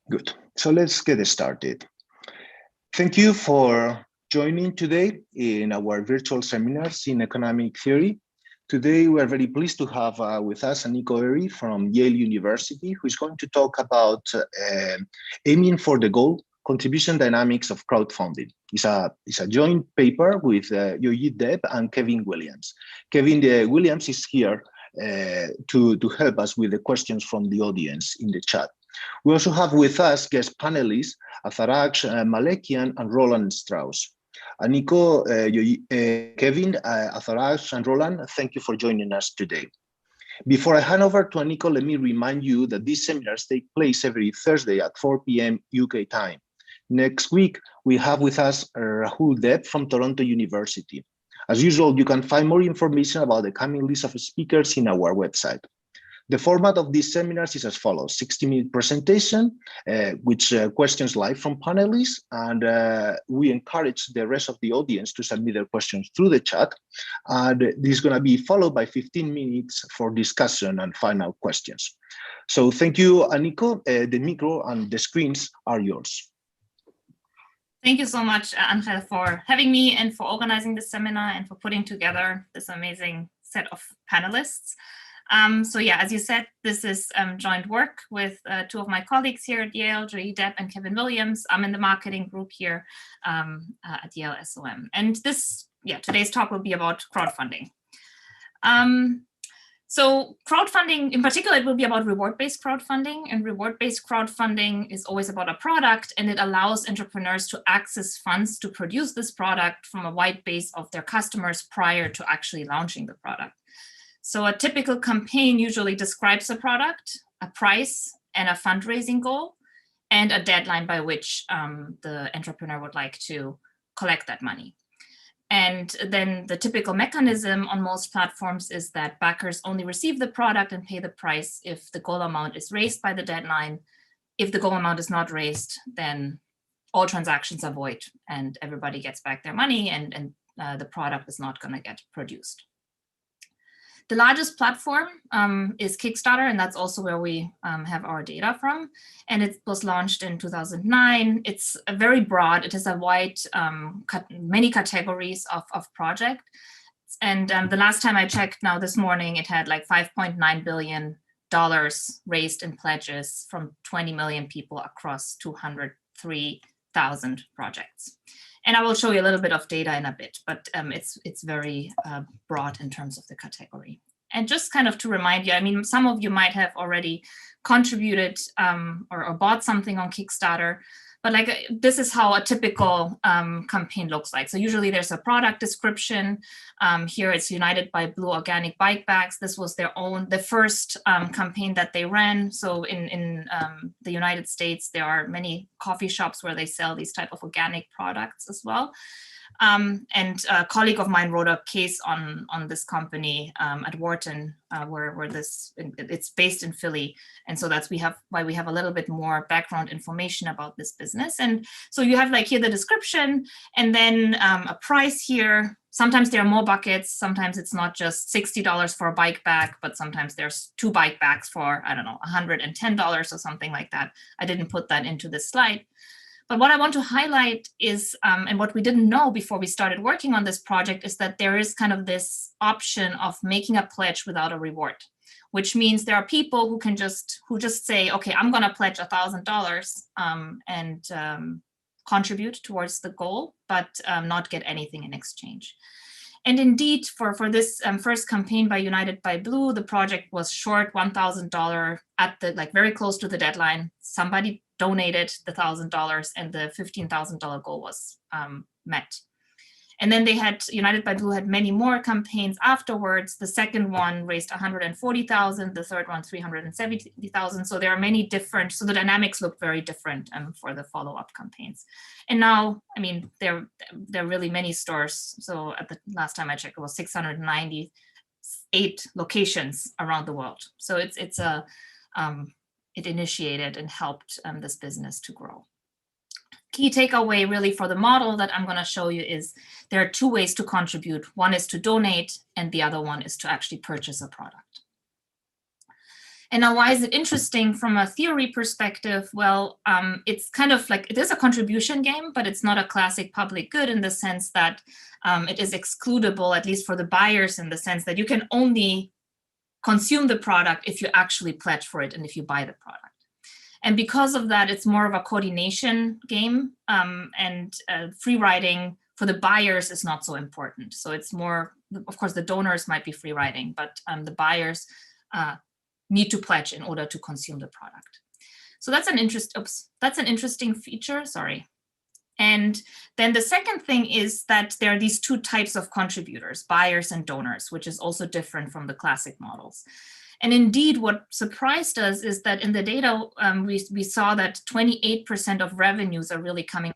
Good. So let's get started. Thank you for joining today in our virtual seminars in economic theory. Today, we are very pleased to have with us Aniko Öry from Yale University, who is going to talk about aiming for the goal, contribution dynamics of crowdfunding. It's a joint paper with Joyee Deb and Kevin Williams. Kevin Williams is here to help us with the questions from the audience in the chat. We also have with us guest panelists, Azarakhsh, Malekian, and Roland Strausz. Aniko, Kevin, Azarakhsh, and Roland, thank you for joining us today. Before I hand over to Aniko, let me remind you that these seminars take place every Thursday at 4 p.m. UK time. Next week, we have with us Rahul Deb from Toronto University. As usual, you can find more information about the coming list of speakers in our website. The format of these seminars is as follows: 60-minute presentation, which questions live from panelists, and we encourage the rest of the audience to submit their questions through the chat. And this is going to be followed by 15 minutes for discussion and final questions. So thank you, Aniko. The micro and the screens are yours. Thank you so much, Angel, for having me and for organizing this seminar and for putting together this amazing set of panelists. So yeah, as you said, this is joint work with two of my colleagues here at Yale, Joyee Deb and Kevin Williams. I'm in the marketing group here at Yale SOM. And today's talk will be about crowdfunding. So crowdfunding, in particular, it will be about reward-based crowdfunding, and reward-based crowdfunding is always about a product, and it allows entrepreneurs to access funds to produce this product from a wide base of their customers prior to actually launching the product. So a typical campaign usually describes a product, a price, and a fundraising goal, and a deadline by which the entrepreneur would like to collect that money. And then the typical mechanism on most platforms is that backers only receive the product and pay the price if the goal amount is raised by the deadline. If the goal amount is not raised, then all transactions are void and everybody gets back their money, and the product is not going to get produced. The largest platform is Kickstarter, and that's also where we have our data from. And it was launched in 2009. It's very broad. It has a wide, many categories of project. And the last time I checked, now this morning, it had like $5.9 billion raised in pledges from 20 million people across 203,000 projects. And I will show you a little bit of data in a bit, but it's very broad in terms of the category. And just kind of to remind you, I mean, some of you might have already contributed or bought something on Kickstarter, but like this is how a typical campaign looks like. So usually there's a product description. Here it's United by Blue organic bike bags. This was the first campaign that they ran. So in the United States, there are many coffee shops where they sell these type of organic products as well. And a colleague of mine wrote a case on this company at Wharton, where it's based in Philly, and so that's why we have a little bit more background information about this business. And so you have like here the description, and then a price here. Sometimes there are more buckets. Sometimes it's not just $60 for a bike bag, but sometimes there's 2 bike bags for, I don't know, $110 or something like that. I didn't put that into this slide. But what I want to highlight is, and what we didn't know before we started working on this project, is that there is kind of this option of making a pledge without a reward, which means there are people who just say, okay, I'm going to pledge $1,000 and contribute towards the goal, but not get anything in exchange. And indeed, for this first campaign by United by Blue, the project was short $1,000 at the very close to the deadline. Somebody donated the $1,000 and the $15,000 goal was met. And then United by Blue had many more campaigns afterwards. The second one raised $140,000, the third one $370,000. So there are many different, so the dynamics look very different for the follow-up campaigns. And now, I mean, there are really many stores. So at the last time I checked, it was 698 locations around the world. So it initiated and helped this business to grow. Key takeaway really for the model that I'm going to show you is there are 2 ways to contribute. One is to donate, and the other one is to actually purchase a product. And now, why is it interesting from a theory perspective? Well, it's kind of like, it is a contribution game, but it's not a classic public good in the sense that it is excludable, at least for the buyers, in the sense that you can only consume the product if you actually pledge for it and if you buy the product. And because of that, it's more of a coordination game, and free riding for the buyers is not so important. So it's more, of course, the donors might be free riding, but the buyers need to pledge in order to consume the product. So that's an interesting feature, sorry. And then the second thing is that there are these two types of contributors, buyers and donors, which is also different from the classic models. And indeed, what surprised us is that in the data, we saw that 28% of revenues are really coming.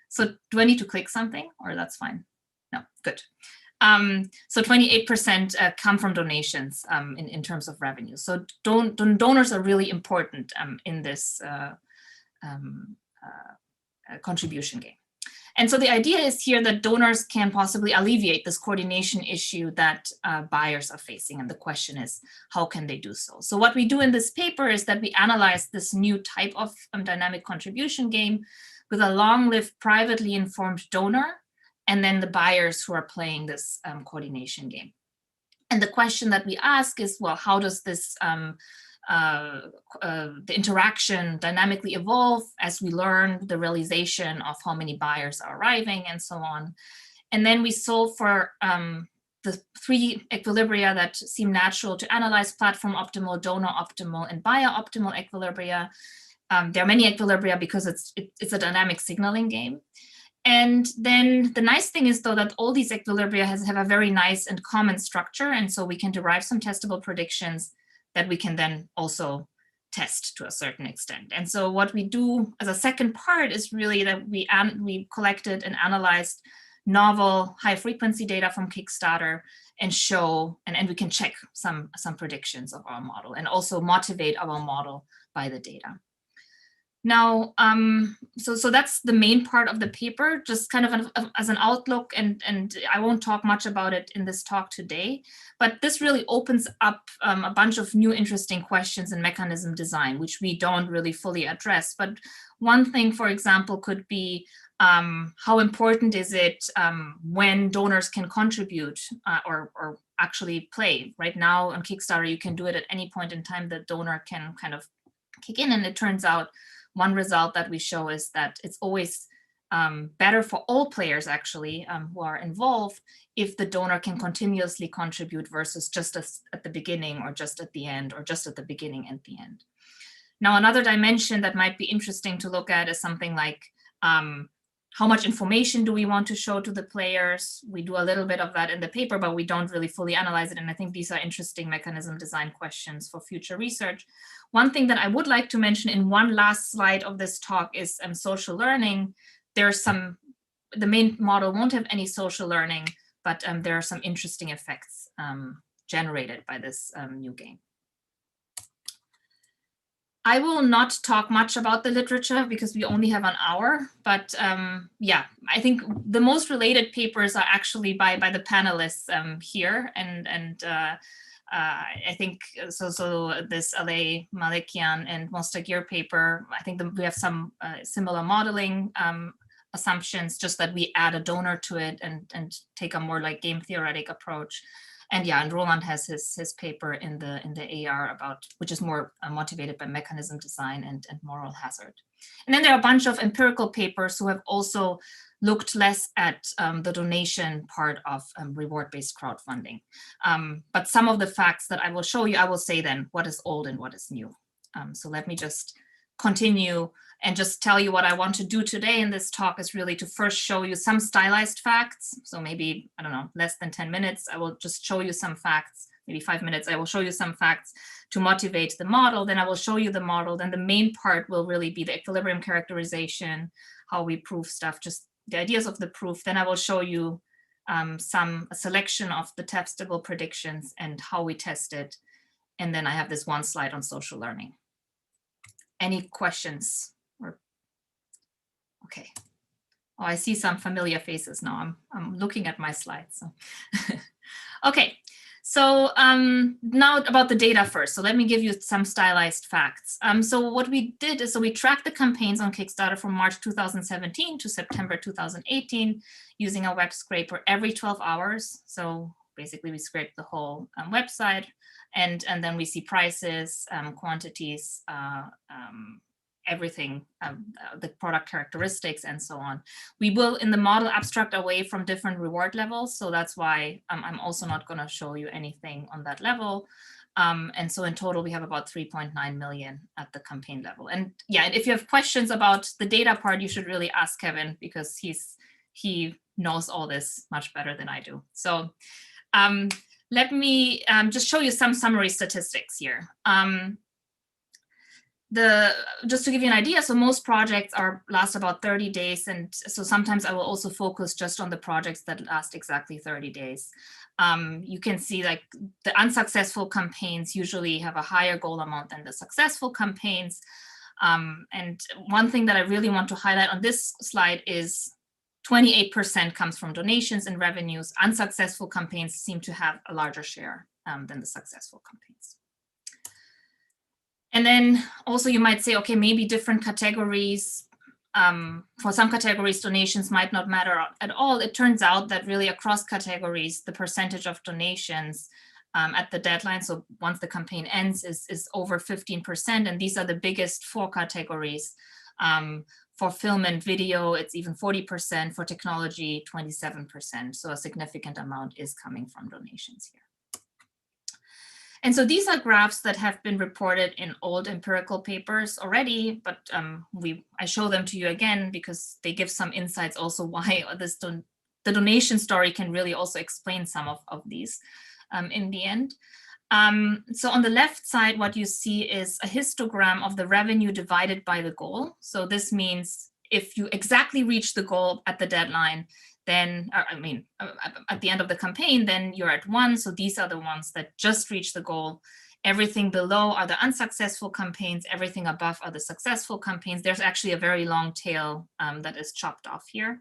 So do I need to click something, or that's fine? No, good. So 28% come from donations in terms of revenue. So donors are really important in this contribution game. And so the idea is here that donors can possibly alleviate this coordination issue that buyers are facing. And the question is, how can they do so? So what we do in this paper is that we analyze this new type of dynamic contribution game with a long-lived, privately informed donor, and then the buyers who are playing this coordination game. And the question that we ask is, well, how does this the interaction dynamically evolve as we learn the realization of how many buyers are arriving and so on. And then we solve for the three equilibria that seem natural to analyze: platform optimal, donor optimal, and buyer optimal equilibria. There are many equilibria because it's a dynamic signaling game. And then the nice thing is, though, that all these equilibria have a very nice and common structure. And so we can derive some testable predictions that we can then also test to a certain extent. And so what we do as a second part is really that we collected and analyzed novel high frequency data from Kickstarter and show, and we can check some predictions of our model and also motivate our model by the data. Now, so that's the main part of the paper, just kind of as an outlook, and I won't talk much about it in this talk today, but this really opens up a bunch of new interesting questions in mechanism design, which we don't really fully address. But one thing, for example, could be how important is it when donors can contribute or actually play? Right now on Kickstarter, you can do it at any point in time. The donor can kind of kick in, and it turns out one result that we show is that it's always better for all players actually who are involved if the donor can continuously contribute versus just at the beginning or just at the end or just at the beginning and the end. Now, another dimension that might be interesting to look at is something like how much information do we want to show to the players? We do a little bit of that in the paper, but we don't really fully analyze it. And I think these are interesting mechanism design questions for future research. One thing that I would like to mention in one last slide of this talk is social learning. There's the main model won't have any social learning, but there are some interesting effects generated by this new game. I will not talk much about the literature because we only have an hour, but yeah, I think the most related papers are actually by the panelists here, and I think so this LA Malekian and Mostagir paper, I think we have some similar modeling assumptions, just that we add a donor to it and take a more like game theoretic approach. And yeah, and Roland has his paper in the AR about, which is more motivated by mechanism design and moral hazard. And then there are a bunch of empirical papers who have also looked less at the donation part of reward-based crowdfunding. But some of the facts that I will show you, I will say then what is old and what is new. So let me just continue and just tell you what I want to do today in this talk is really to first show you some stylized facts. So maybe, I don't know, less than 10 minutes, I will just show you some facts, maybe 5 minutes, I will show you some facts to motivate the model. Then I will show you the model. Then the main part will really be the equilibrium characterization, how we prove stuff, just the ideas of the proof. Then I will show you a selection of the testable predictions and how we test it. And then I have this one slide on social learning. Any questions? Okay. Oh, I see some familiar faces now. I'm looking at my slides. So. Okay. So now about the data first. So let me give you some stylized facts. So what we did is, so we tracked the campaigns on Kickstarter from March 2017 to September 2018 using a web scraper every 12 hours. So basically we scrape the whole website, and then we see prices, quantities, everything, the product characteristics and so on. We will in the model abstract away from different reward levels. So that's why I'm also not going to show you anything on that level. And so in total, we have about 3.9 million at the campaign level. And yeah, if you have questions about the data part, you should really ask Kevin, because he knows all this much better than I do. So let me just show you some summary statistics here. Just to give you an idea, so most projects last about 30 days. And so sometimes I will also focus just on the projects that last exactly 30 days. You can see like the unsuccessful campaigns usually have a higher goal amount than the successful campaigns. And one thing that I really want to highlight on this slide is 28% comes from donations and revenues. Unsuccessful campaigns seem to have a larger share than the successful campaigns. And then also you might say, okay, maybe different categories. For some categories, donations might not matter at all. It turns out that really across categories, the percentage of donations at the deadline, so once the campaign ends, is over 15%. And these are the biggest 4 categories. For film and video, it's even 40%. For technology, 27%. So a significant amount is coming from donations here. And so these are graphs that have been reported in old empirical papers already, but I show them to you again because they give some insights also why the donation story can really also explain some of these in the end. So on the left side, what you see is a histogram of the revenue divided by the goal. So this means if you exactly reach the goal at the deadline, then, at the end of the campaign, then you're at 1. So these are the ones that just reach the goal. Everything below are the unsuccessful campaigns. Everything above are the successful campaigns. There's actually a very long tail that is chopped off here.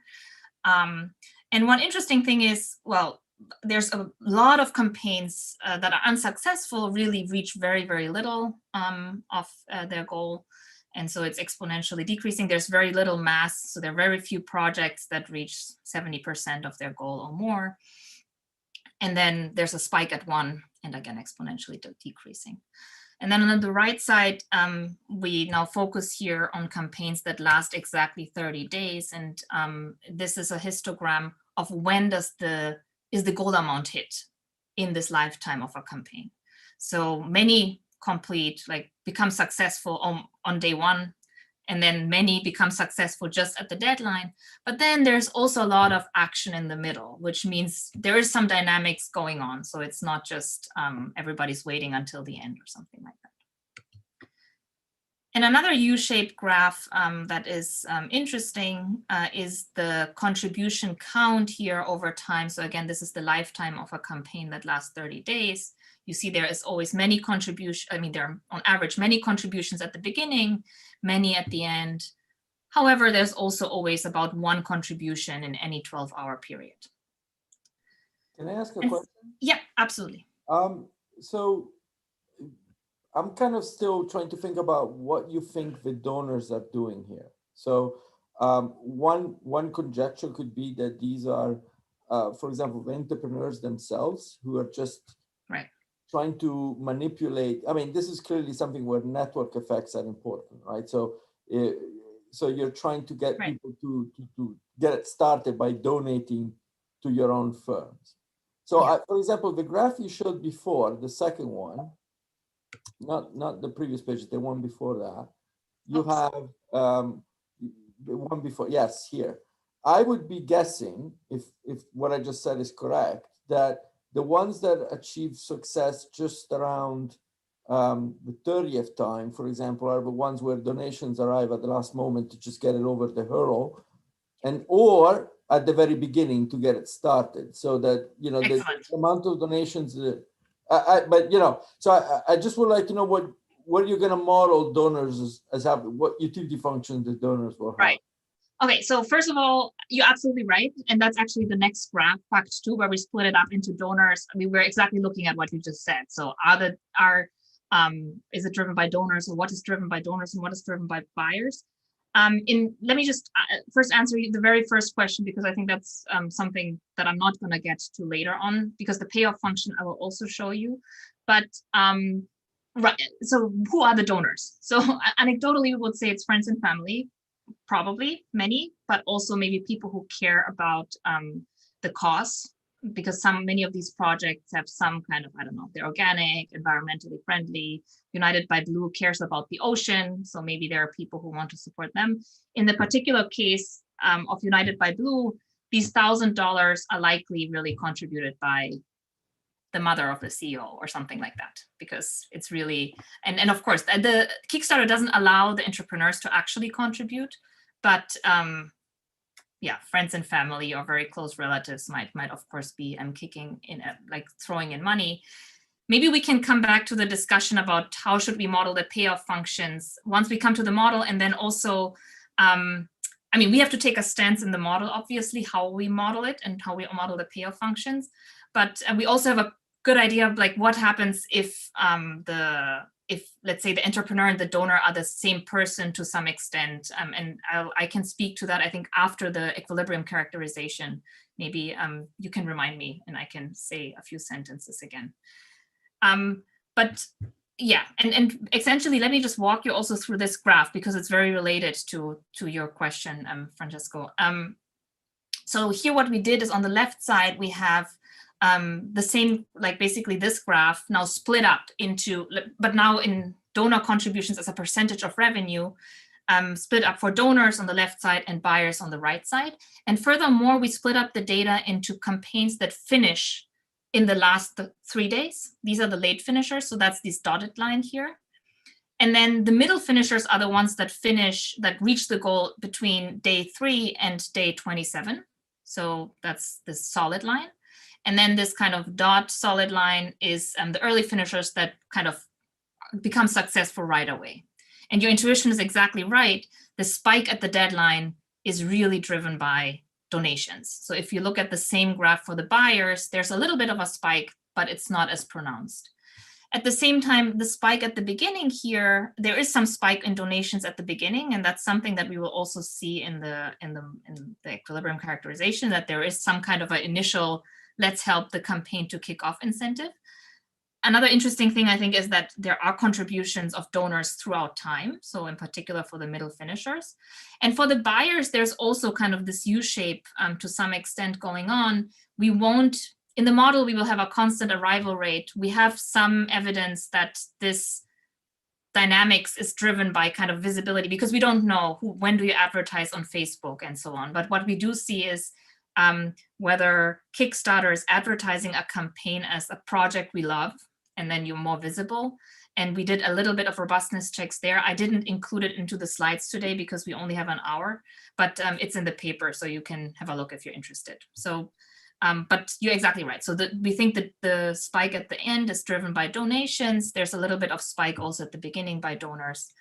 And one interesting thing is, well, there's a lot of campaigns that are unsuccessful really reach very, very little of their goal. And so it's exponentially decreasing. There's very little mass. So there are very few projects that reach 70% of their goal or more. And then there's a spike at 1, and again, exponentially decreasing. And then on the right side, we now focus here on campaigns that last exactly 30 days. And this is a histogram of when is the goal amount hit in this lifetime of a campaign. So many complete, like become successful on day 1, and then many become successful just at the deadline. But then there's also a lot of action in the middle, which means there is some dynamics going on. So it's not just everybody's waiting until the end or something like that. And another U-shaped graph that is interesting is the contribution count here over time. So again, this is the lifetime of a campaign that lasts 30 days. You see there is always many contributions. I mean, there are on average many contributions at the beginning, many at the end. However, there's also always about 1 contribution in any 12-hour period. Can I ask a question? Yeah, absolutely. So I'm kind of still trying to think about what you think the donors are doing here. So one conjecture could be that these are, for example, the entrepreneurs themselves who are just trying to manipulate. I mean, this is clearly something where network effects are important, right? So you're trying to get people to get it started by donating to your own firms. So for example, the graph you showed before, the second one, not the previous page, the one before that, you have the one before, yes, here. I would be guessing, if what I just said is correct, that the ones that achieve success just around the 30th time, for example, are the ones where donations arrive at the last moment to just get it over the hurdle, or at the very beginning to get it started, so that, you know, the amount of donations, but, you know, so I just would like to know what you're going to model donors as having, what utility functions the donors will have. Right. Okay, so first of all, you're absolutely right. And that's actually the next graph, fact 2, where we split it up into donors. I mean, we're exactly looking at what you just said. So is it driven by donors, or what is driven by donors and what is driven by buyers? Let me just first answer the very first question, because I think that's something that I'm not going to get to later on, because the payoff function I will also show you. But right, so who are the donors? So anecdotally, we would say it's friends and family, probably many, but also maybe people who care about the cause, because many of these projects have some kind of, I don't know, they're organic, environmentally friendly. United by Blue cares about the ocean, so maybe there are people who want to support them. In the particular case of United by Blue, these $1,000 are likely really contributed by the mother of the CEO or something like that, because it's really, and of course, the Kickstarter doesn't allow the entrepreneurs to actually contribute, but yeah, friends and family or very close relatives might of course be kicking in, like throwing in money. Maybe we can come back to the discussion about how should we model the payoff functions once we come to the model, and then also, I mean, we have to take a stance in the model, obviously, how we model it and how we model the payoff functions, but we also have a good idea of like what happens if let's say the entrepreneur and the donor are the same person to some extent, and I can speak to that, I think, after the equilibrium characterization. Maybe you can remind me and I can say a few sentences again. But yeah, and essentially, let me just walk you also through this graph, because it's very related to your question, Francesco. So here what we did is on the left side, we have the same, like basically this graph now split up into, but now in donor contributions as a percentage of revenue, split up for donors on the left side and buyers on the right side. And furthermore, we split up the data into campaigns that finish in the last 3 days. These are the late finishers, so that's this dotted line here. And then the middle finishers are the ones that reach the goal between day 3 and day 27. So that's this solid line. And then this kind of dot solid line is the early finishers that kind of become successful right away. And your intuition is exactly right. The spike at the deadline is really driven by donations. So if you look at the same graph for the buyers, there's a little bit of a spike, but it's not as pronounced. At the same time, the spike at the beginning here, there is some spike in donations at the beginning, and that's something that we will also see in the equilibrium characterization, that there is some kind of an initial let's help the campaign to kick off incentive. Another interesting thing, I think, is that there are contributions of donors throughout time. So in particular for the middle finishers. And for the buyers, there's also kind of this U-shape to some extent going on. We won't, in the model, we will have a constant arrival rate. We have some evidence that this dynamics is driven by kind of visibility, because we don't know when do you advertise on Facebook and so on. But what we do see is whether Kickstarter is advertising a campaign as a project we love, and then you're more visible. And we did a little bit of robustness checks there. I didn't include it into the slides today because we only have an hour, but it's in the paper, so you can have a look if you're interested. So, but you're exactly right. So we think that the spike at the end is driven by donations. There's a little bit of spike also at the beginning by donors.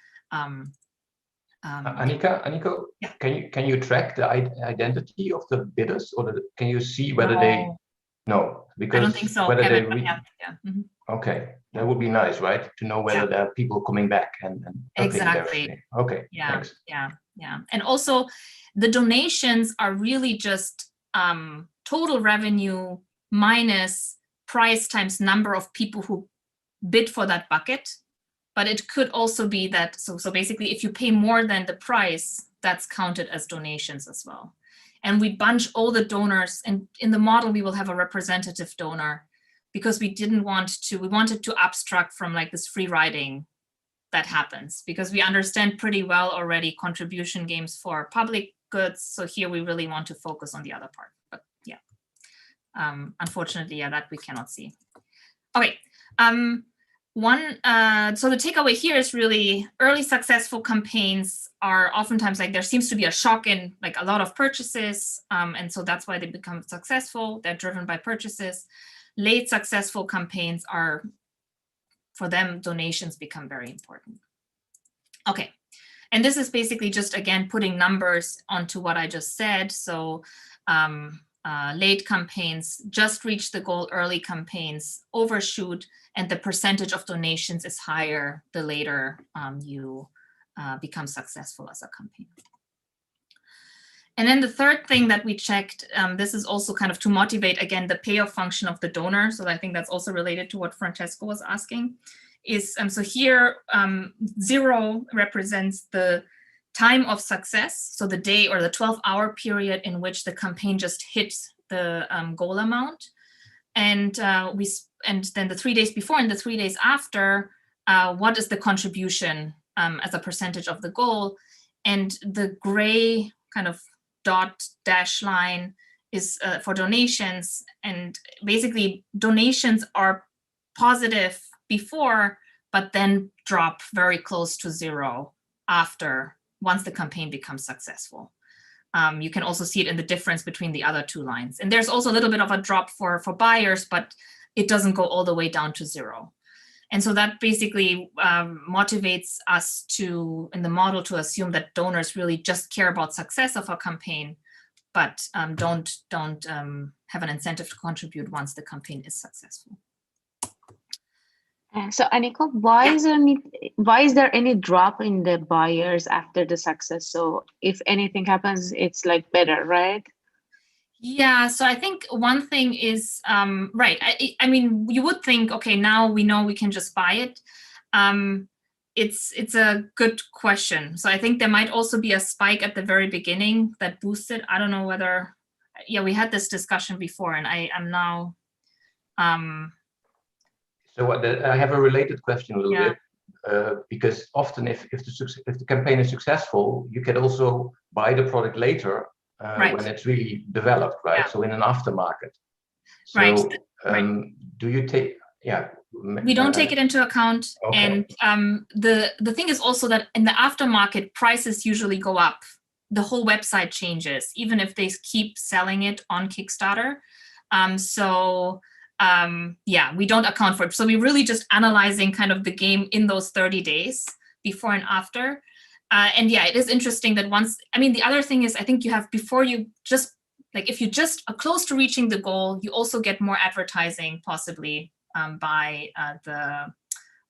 Aniko, yeah. can you track the identity of the bidders, or can you see whether they? No, because I don't think so. Whether they Mm-hmm. Okay, that would be nice, right? To know whether there are people coming back and exactly. Okay. Yeah. Thanks. Yeah. And also, the donations are really just total revenue minus price times number of people who bid for that bucket. But it could also be that, so basically, if you pay more than the price, that's counted as donations as well. And we bunch all the donors, and in the model, we will have a representative donor, because we wanted to abstract from like this free riding that happens, because we understand pretty well already contribution games for public goods. So here we really want to focus on the other part, but yeah. Unfortunately, yeah, that we cannot see. Okay. So the takeaway here is really early successful campaigns are oftentimes like there seems to be a shock in like a lot of purchases. And so that's why they become successful. They're driven by purchases. Late successful campaigns are, for them, donations become very important. Okay. And this is basically just, again, putting numbers onto what I just said. So late campaigns just reach the goal, early campaigns overshoot, and the percentage of donations is higher the later you become successful as a campaign. And then the third thing that we checked, this is also kind of to motivate, again, the payoff function of the donor. So I think that's also related to what Francesco was asking, is so here 0 represents the time of success. So the day or the 12-hour period in which the campaign just hits the goal amount. And then the 3 days before and the 3 days after, what is the contribution as a percentage of the goal? And the gray kind of dot dash line is for donations, and basically donations are positive before, but then drop very close to 0 after, once the campaign becomes successful. You can also see it in the difference between the other 2 lines. And there's also a little bit of a drop for buyers, but it doesn't go all the way down to 0. And so that basically motivates us to, in the model, to assume that donors really just care about success of a campaign, but don't have an incentive to contribute once the campaign is successful. So Aniko, why is there any drop in the buyers after the success? So if anything happens, it's like better, right? Yeah, so I think one thing is, right, I mean, you would think, okay, now we know we can just buy it. It's a good question. So I think there might also be a spike at the very beginning that boosts it. I don't know whether, yeah, we had this discussion before, and I'm now. So I have a related question a little bit, because often if the campaign is successful, you can also buy the product later. Right. When it's really developed, right? Yeah. So in an aftermarket. So Right. Do you take, we don't take it into account. Okay. And the thing is also that in the aftermarket, prices usually go up. The whole website changes, even if they keep selling it on Kickstarter. Yeah, we don't account for it. So we're really just analyzing kind of the game in those 30 days before and after. And yeah, it is interesting that once, I mean, the other thing is, I think you have, before you just, like, if you just are close to reaching the goal, you also get more advertising possibly on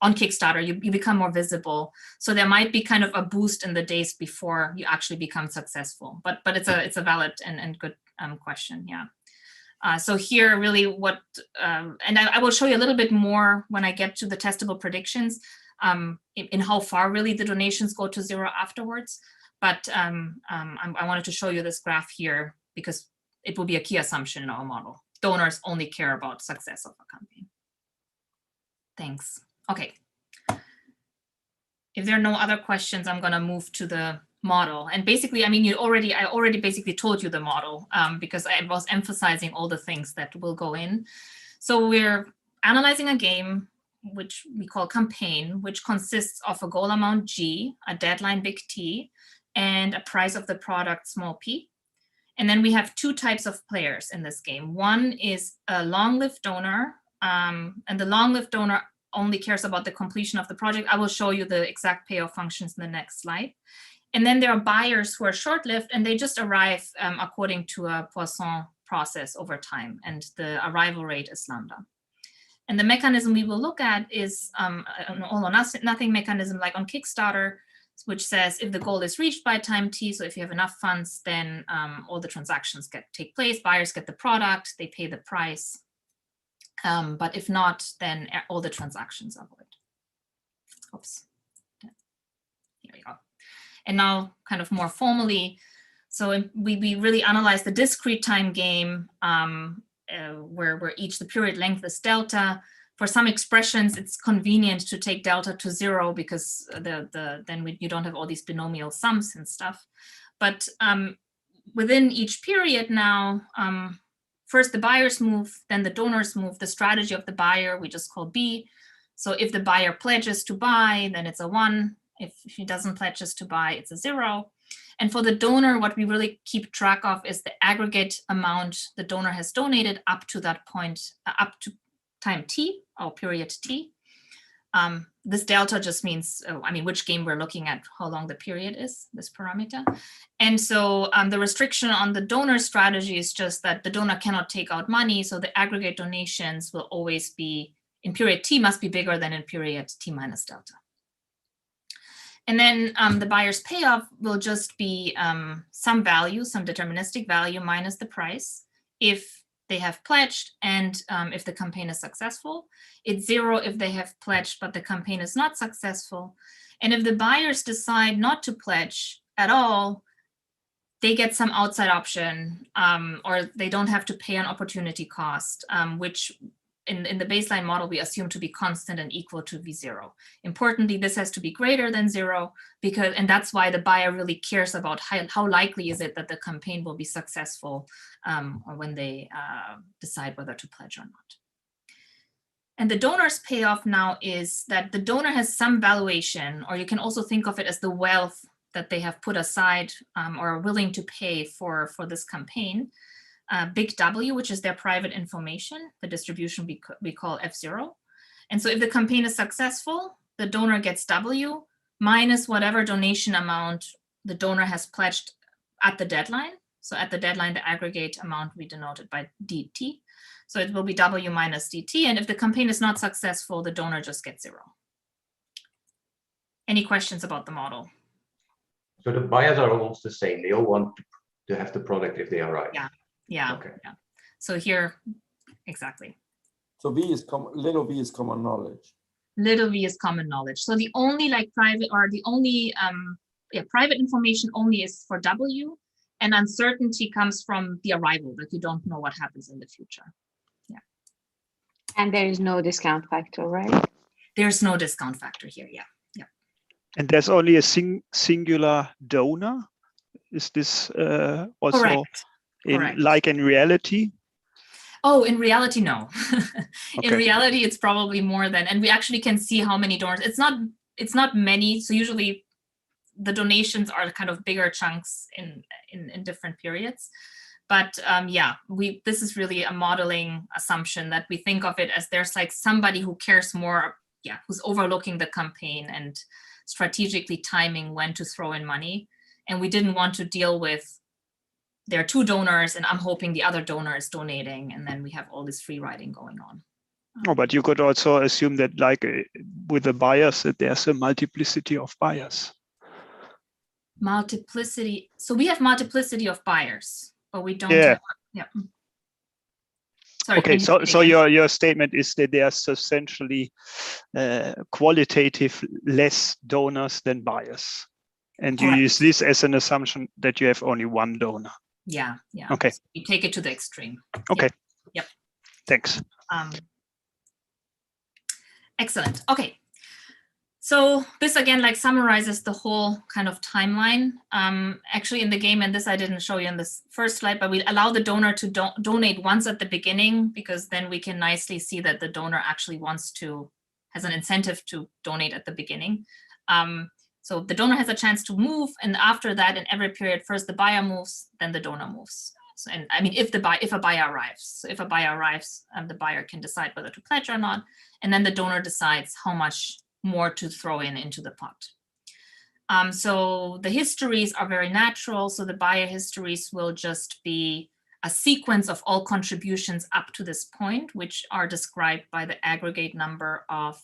Kickstarter, you become more visible. So there might be kind of a boost in the days before you actually become successful. But it's a valid and good question, yeah. So here really what, and I will show you a little bit more when I get to the testable predictions, in how far really the donations go to 0 afterwards. But I wanted to show you this graph here because it will be a key assumption in our model. Donors only care about success of a campaign. Thanks. Okay. If there are no other questions, I'm going to move to the model. And basically, I mean, I already basically told you the model because I was emphasizing all the things that will go in. So we're analyzing a game, which we call campaign, which consists of a goal amount G, a deadline big T, and a price of the product small p. And then we have 2 types of players in this game. One is a long-lived donor, and the long-lived donor only cares about the completion of the project. I will show you the exact payoff functions in the next slide. And then there are buyers who are short-lived, and they just arrive according to a Poisson process over time, and the arrival rate is lambda. And the mechanism we will look at is an all or nothing mechanism like on Kickstarter, which says if the goal is reached by time t, so if you have enough funds, then all the transactions take place, buyers get the product, they pay the price. But if not, then all the transactions are void. Oops. Here we go. And now kind of more formally, so we really analyze the discrete time game where the period length is delta. For some expressions, it's convenient to take delta to 0 because you don't have all these binomial sums and stuff. But within each period now, first the buyers move, then the donors move. The strategy of the buyer we just call B. So if the buyer pledges to buy, then it's a 1. If he doesn't pledges to buy, it's a 0. And for the donor, what we really keep track of is the aggregate amount the donor has donated up to that point, up to time t, or period t. This delta just means, which game we're looking at, how long the period is, this parameter. And so the restriction on the donor strategy is just that the donor cannot take out money. So the aggregate donations will always be, in period T, must be bigger than in period T minus delta. And then the buyer's payoff will just be some value, some deterministic value minus the price if they have pledged and if the campaign is successful. It's 0 if they have pledged, but the campaign is not successful. And if the buyers decide not to pledge at all, they get some outside option or they don't have to pay an opportunity cost, which in the baseline model, we assume to be constant and equal to V0. Importantly, this has to be greater than 0 and that's why the buyer really cares about how likely is it that the campaign will be successful or when they decide whether to pledge or not. And the donor's payoff now is that the donor has some valuation, or you can also think of it as the wealth that they have put aside or are willing to pay for this campaign. Big W, which is their private information, the distribution we call F0. And so if the campaign is successful, the donor gets W minus whatever donation amount the donor has pledged at the deadline. So at the deadline, the aggregate amount we denoted by DT. So it will be W minus DT. And if the campaign is not successful, the donor just gets 0. Any questions about the model? So the buyers are almost the same. They all want to have the product if they arrive. Yeah. Yeah. Okay. Yeah. So here, exactly. So little v is common knowledge. Little v is common knowledge. So the only private information only is for W, and uncertainty comes from the arrival, that you don't know what happens in the future. Yeah. And there is no discount factor, right? There's no discount factor here. Yeah. Yeah. And there's only a singular donor. Is this also? Correct. Like in reality? Oh, in reality, no. Okay. In reality, it's probably more than, and we actually can see how many donors. It's not many. So usually the donations are kind of bigger chunks in different periods. But yeah, this is really a modeling assumption that we think of it as there's like somebody who cares more, who's overlooking the campaign and strategically timing when to throw in money. And we didn't want to deal with there are 2 donors and I'm hoping the other donor is donating, and then we have all this free riding going on. Oh, but you could also assume that like with the buyers, that there's a multiplicity of buyers. Multiplicity. So we have multiplicity of buyers, but we don't. Yeah. Sorry. Okay. So your statement is that there are substantially qualitative less donors than buyers. And you use this as an assumption that you have only 1 donor. Yeah. Yeah. Okay. So you take it to the extreme. Okay. Yep. Thanks. Excellent. Okay. So this again summarizes the whole kind of timeline. Actually in the game, and this I didn't show you in this first slide, but we allow the donor to donate once at the beginning, because then we can nicely see that the donor actually has an incentive to donate at the beginning. So the donor has a chance to move, and after that, in every period, first the buyer moves, then the donor moves. So, and I mean, if a buyer arrives, so if a buyer arrives, the buyer can decide whether to pledge or not, and then the donor decides how much more to throw into the pot. So the histories are very natural. So the buyer histories will just be a sequence of all contributions up to this point, which are described by the aggregate number of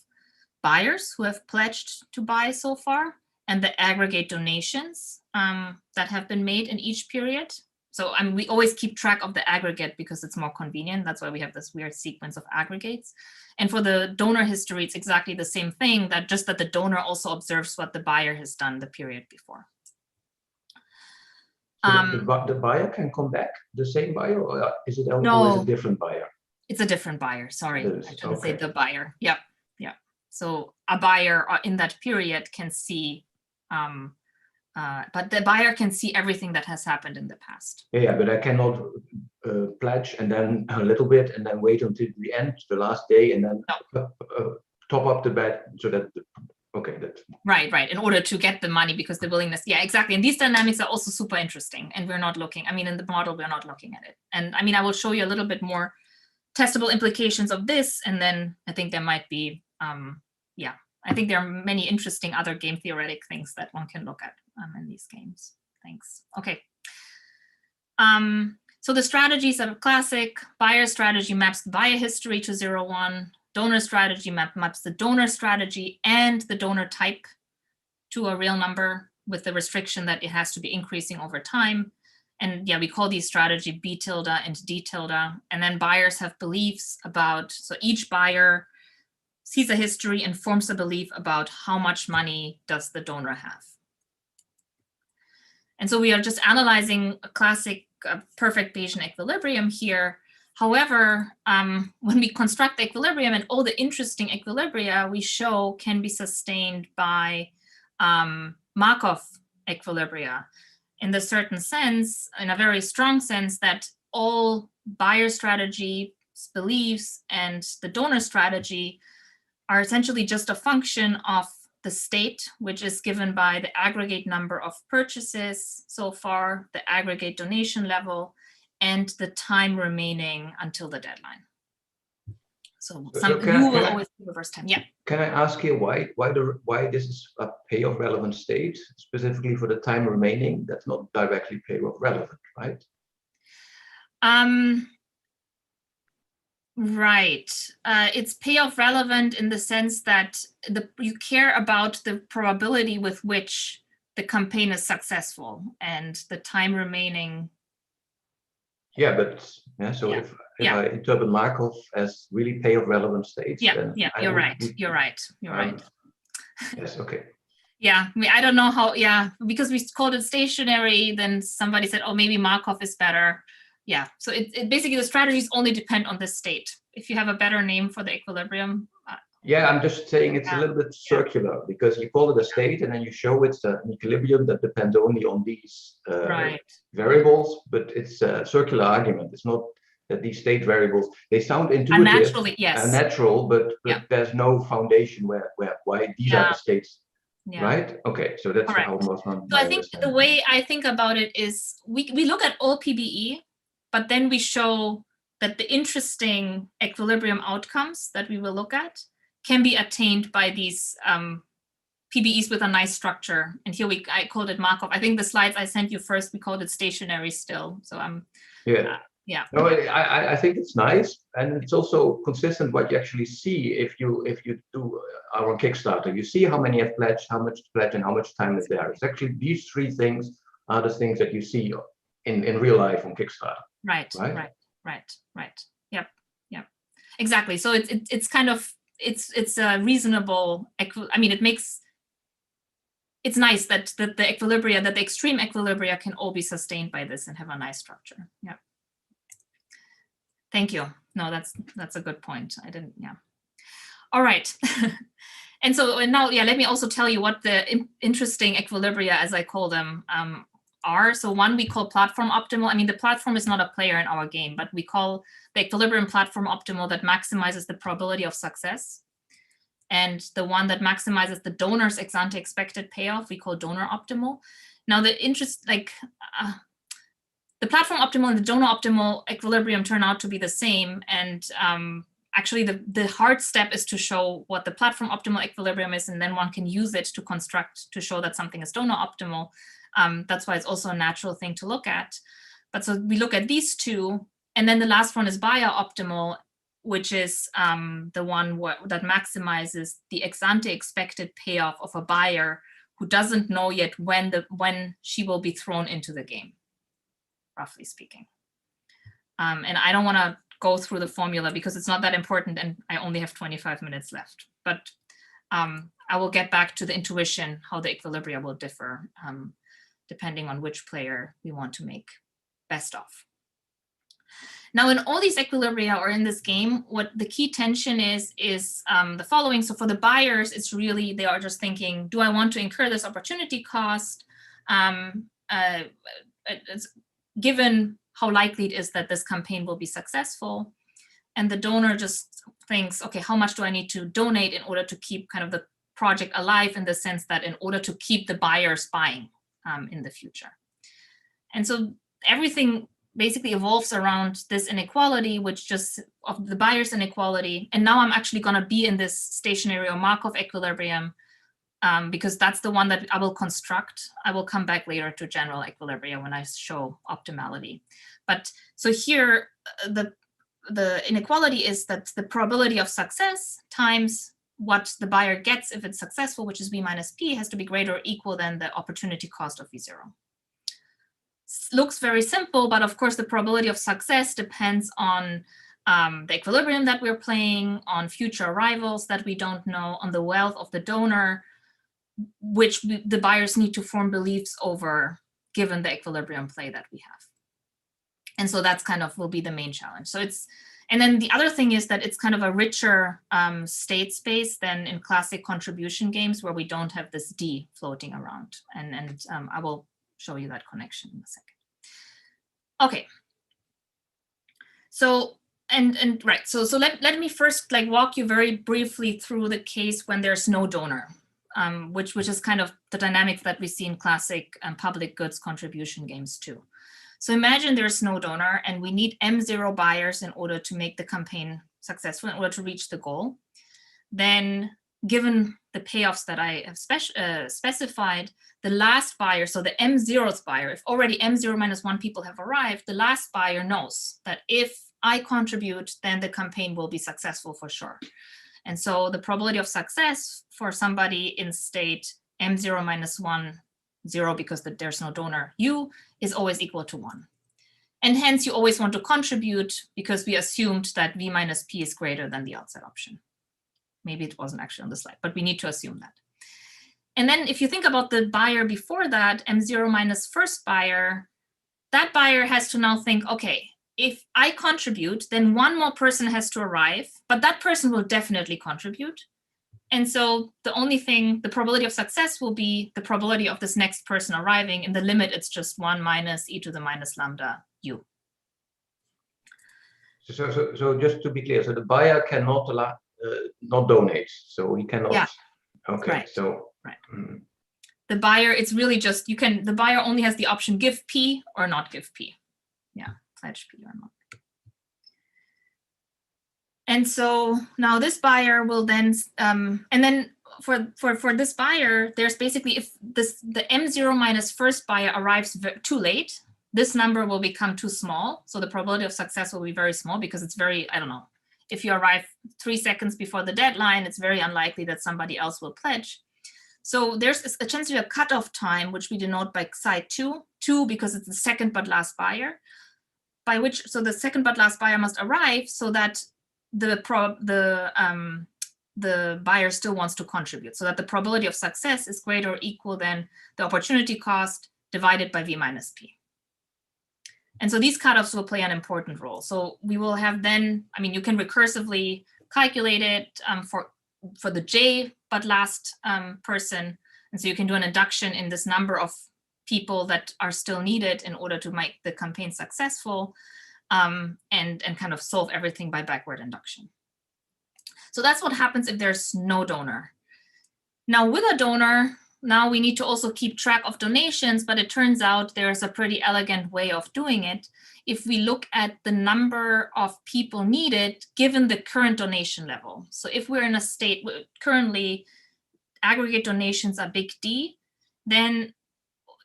buyers who have pledged to buy so far, and the aggregate donations that have been made in each period. So we always keep track of the aggregate because it's more convenient. That's why we have this weird sequence of aggregates. And for the donor history, it's exactly the same thing, that the donor also observes what the buyer has done the period before. So the buyer can come back, the same buyer, or is it always a different buyer? It's a different buyer. Sorry, I shouldn't say the buyer. Yep. Yeah. So a buyer in that period can see, but the buyer can see everything that has happened in the past. Yeah, but I cannot pledge and then a little bit and then wait until the end, the last day, and then top up the bet so that. Right. In order to get the money, because the willingness, yeah, exactly. And these dynamics are also super interesting, and we're not looking. I mean, in the model, we're not looking at it. And I mean, I will show you a little bit more testable implications of this, and then I think there might be yeah, I think there are many interesting other game theoretic things that one can look at in these games. Thanks. Okay. So the strategies are classic. Buyer strategy maps the buyer history to 0, 1. Donor strategy maps the donor strategy and the donor type to a real number with the restriction that it has to be increasing over time. And yeah, we call these strategy B tilde and D tilde. And then buyers have beliefs about, so each buyer sees a history and forms a belief about how much money does the donor have. And so we are just analyzing a classic perfect Bayesian equilibrium here. However, when we construct the equilibrium and all the interesting equilibria we show can be sustained by Markov equilibria in the certain sense, in a very strong sense, that all buyer strategy beliefs and the donor strategy are essentially just a function of the state, which is given by the aggregate number of purchases so far, the aggregate donation level, and the time remaining until the deadline. So you will always do the first time. Yeah. Can I ask you why this is a payoff relevant state, specifically for the time remaining? That's not directly payoff relevant, right? Right. It's payoff relevant in the sense that you care about the probability with which the campaign is successful and the time remaining. Yeah, but yeah, so if I interpret Markov as really payoff relevant states, then you're right. Yes, okay. Yeah, I mean, I don't know how, because we called it stationary, then somebody said, oh, maybe Markov is better. Yeah, so it basically the strategies only depend on the state. If you have a better name for the equilibrium. Yeah, I'm just saying it's a little bit circular because you call it a state and then you show it's an equilibrium that depends only on these variables, but it's a circular argument. It's not that these state variables, they sound intuitive and natural, but there's no foundation why these are the states. Yeah. Right? Okay, so that's almost one. So I think the way I think about it is we look at all PBE, but then we show that the interesting equilibrium outcomes that we will look at can be attained by these PBEs with a nice structure. And here I called it Markov. I think the slides I sent you first, we called it stationary still. So I'm No, I think it's nice, and it's also consistent what you actually see if you do our Kickstarter. You see how many have pledged, how much to pledge, and how much time is there. It's actually these three things are the things that you see in real life on Kickstarter. Right. Yep. Exactly. So it's kind of it's a reasonable. I mean, it's nice that the equilibria, that the extreme equilibria can all be sustained by this and have a nice structure. Yeah. Thank you. No, that's a good point. I didn't. Yeah. All right. And now, let me also tell you what the interesting equilibria, as I call them, are. So one we call platform optimal. I mean, the platform is not a player in our game, but we call the equilibrium platform optimal that maximizes the probability of success. And the one that maximizes the donor's ex ante expected payoff, we call donor optimal. Now the the platform optimal and the donor optimal equilibrium turn out to be the same. And actually the hard step is to show what the platform optimal equilibrium is, and then one can use it to construct, to show that something is donor optimal. That's why it's also a natural thing to look at. But so we look at these two, and then the last one is buyer optimal, which is the one that maximizes the ex ante expected payoff of a buyer who doesn't know yet when she will be thrown into the game, roughly speaking. And I don't want to go through the formula because it's not that important, and I only have 25 minutes left. But I will get back to the intuition, how the equilibria will differ, depending on which player we want to make best of. Now, in all these equilibria or in this game, what the key tension is the following. So for the buyers, it's really, they are just thinking, do I want to incur this opportunity cost? Given how likely it is that this campaign will be successful. And the donor just thinks, okay, how much do I need to donate in order to keep kind of the project alive, in the sense that in order to keep the buyers buying in the future. And so everything basically evolves around this inequality, which just of the Bayer's inequality. And now I'm actually going to be in this stationary or Markov equilibrium because that's the one that I will construct. I will come back later to general equilibria when I show optimality. But so here, the inequality is that the probability of success times what the buyer gets if it's successful, which is V minus P, has to be greater or equal than the opportunity cost of V0. Looks very simple, but of course the probability of success depends on the equilibrium that we're playing, on future arrivals that we don't know, on the wealth of the donor, which the buyers need to form beliefs over given the equilibrium play that we have. And so that's kind of will be the main challenge. So it's, and then the other thing is that it's kind of a richer state space than in classic contribution games where we don't have this D floating around. And I will show you that connection in a second. Okay. So, right, so let me first like walk you very briefly through the case when there's no donor, which is kind of the dynamic that we see in classic public goods contribution games too. So imagine there's no donor and we need M0 buyers in order to make the campaign successful, in order to reach the goal. Then given the payoffs that I have specified, the last buyer, so the M0th buyer, if already M0 minus 1 people have arrived, the last buyer knows that if I contribute, then the campaign will be successful for sure. And so the probability of success for somebody in state M0 minus 1, 0, because there's no donor, U, is always equal to 1. And hence you always want to contribute because we assumed that V minus P is greater than the outside option. Maybe it wasn't actually on the slide, but we need to assume that. And then if you think about the buyer before that, M0 minus first buyer, that buyer has to now think, okay, if I contribute, then one more person has to arrive, but that person will definitely contribute. And so the only thing, the probability of success will be the probability of this next person arriving. In the limit, it's just 1 minus e to the minus lambda u. So just to be clear, so the buyer cannot not donate, so he cannot. Yeah. Okay. Right. So right. The buyer, it's really just the buyer only has the option give P or not give P. Yeah, pledge P or not. And so now this buyer will then, and then for this buyer, there's basically, if the M0 minus first buyer arrives too late, this number will become too small. So the probability of success will be very small because it's very, I don't know, if you arrive 3 seconds before the deadline, it's very unlikely that somebody else will pledge. So there's essentially a cutoff time, which we denote by psi 2 because it's the second but last buyer, by which, so the second but last buyer must arrive so that the buyer still wants to contribute, so that the probability of success is greater or equal than the opportunity cost divided by V minus P. And so these cutoffs will play an important role. So we will have then, I mean, you can recursively calculate it for the J but last person. And so you can do an induction in this number of people that are still needed in order to make the campaign successful. And kind of solve everything by backward induction. So that's what happens if there's no donor. Now with a donor, now we need to also keep track of donations, but it turns out there's a pretty elegant way of doing it. If we look at the number of people needed given the current donation level. So if we're in a state where currently aggregate donations are big D, then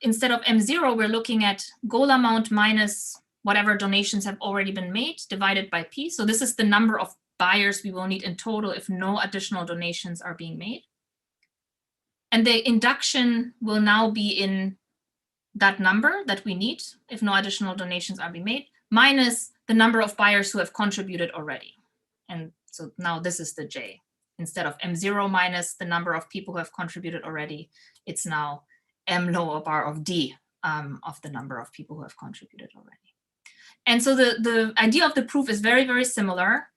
instead of M0, we're looking at goal amount minus whatever donations have already been made divided by P. So this is the number of buyers we will need in total if no additional donations are being made. And the induction will now be in that number that we need if no additional donations are being made, minus the number of buyers who have contributed already. And so now this is the J. Instead of M0 minus the number of people who have contributed already, it's now M lower bar of D of the number of people who have contributed already. And so the idea of the proof is very, very similar.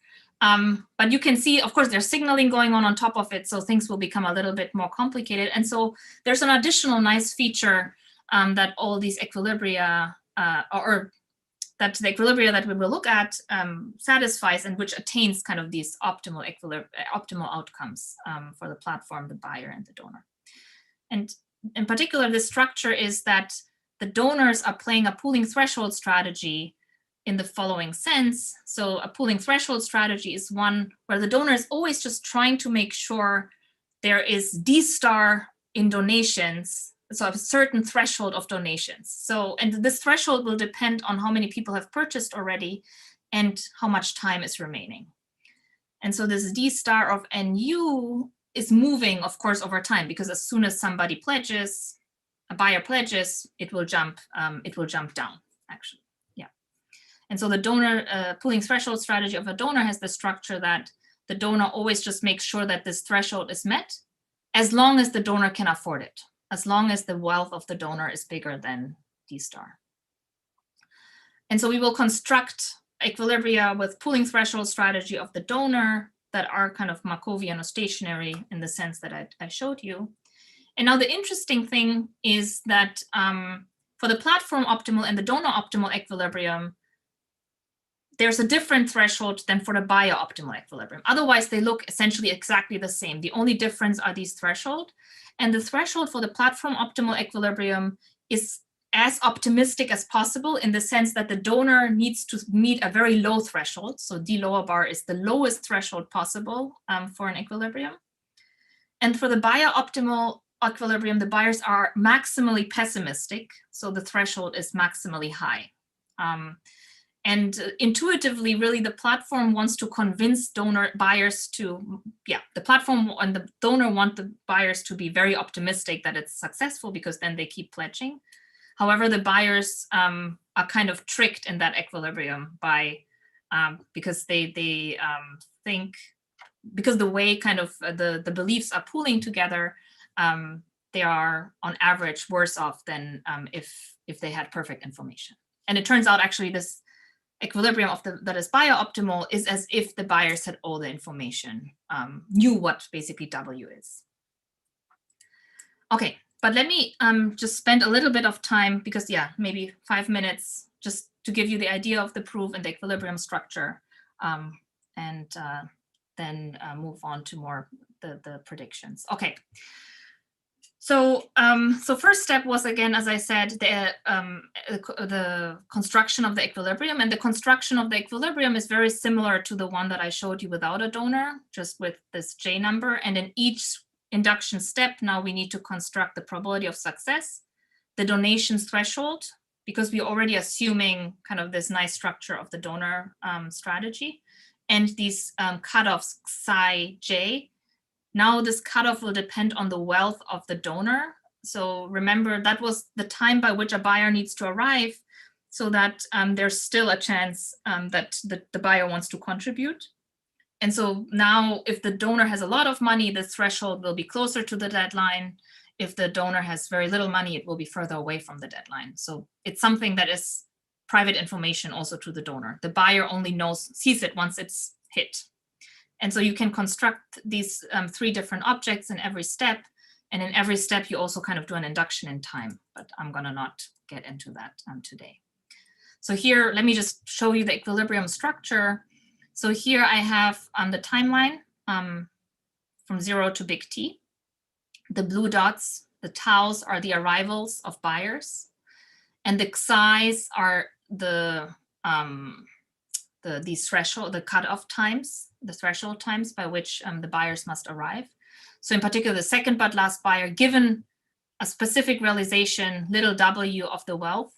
But you can see, of course, there's signaling going on top of it, so things will become a little bit more complicated. And so there's an additional nice feature that all these equilibria, or that the equilibria that we will look at satisfies, and which attains kind of these optimal outcomes for the platform, the buyer, and the donor. And in particular, this structure is that the donors are playing a pooling threshold strategy in the following sense. So a pooling threshold strategy is one where the donor is always just trying to make sure there is D star in donations, so a certain threshold of donations. So, and this threshold will depend on how many people have purchased already and how much time is remaining. And so this D star of NU is moving, of course, over time, because as soon as somebody pledges, a buyer pledges, it will jump down, actually. Yeah. And so the donor pooling threshold strategy of a donor has the structure that the donor always just makes sure that this threshold is met, as long as the donor can afford it, as long as the wealth of the donor is bigger than D star. And so we will construct equilibria with pooling threshold strategy of the donor that are kind of Markovian or stationary in the sense that I showed you. And now the interesting thing is that for the platform optimal and the donor optimal equilibrium, there's a different threshold than for the buyer optimal equilibrium. Otherwise, they look essentially exactly the same. The only difference are these thresholds. And the threshold for the platform optimal equilibrium is as optimistic as possible in the sense that the donor needs to meet a very low threshold. So D lower bar is the lowest threshold possible for an equilibrium. And for the buyer optimal equilibrium, the buyers are maximally pessimistic. So the threshold is maximally high. And intuitively, really, the platform wants to convince buyers to, the platform and the donor want the buyers to be very optimistic that it's successful, because then they keep pledging. However, the buyers are kind of tricked in that equilibrium by, because they think, because the way kind of the beliefs are pooling together, they are on average worse off than if they had perfect information. And it turns out actually this equilibrium of that is buyer optimal is as if the buyers had all the information, knew what basically W is. Okay, but let me just spend a little bit of time, because maybe 5 minutes, just to give you the idea of the proof and the equilibrium structure, and then move on to more the predictions. Okay. So, so first step was, again, as I said, the construction of the equilibrium, and the construction of the equilibrium is very similar to the one that I showed you without a donor, just with this J number. And in each induction step, now we need to construct the probability of success, the donations threshold, because we're already assuming kind of this nice structure of the donor strategy, and these cutoffs psi J. Now this cutoff will depend on the wealth of the donor. So remember, that was the time by which a buyer needs to arrive, so that there's still a chance that the buyer wants to contribute. And so now if the donor has a lot of money, the threshold will be closer to the deadline. If the donor has very little money, it will be further away from the deadline. So it's something that is private information also to the donor. The buyer only sees it once it's hit. And so you can construct these 3 different objects in every step. And in every step, you also kind of do an induction in time, but I'm gonna not get into that today. So here, let me just show you the equilibrium structure. So here I have the timeline from 0 to big T. The blue dots, the taus, are the arrivals of buyers. And the xi's are these threshold, the cutoff times, the threshold times by which the buyers must arrive. So in particular, the second but last buyer, given a specific realization, little w of the wealth,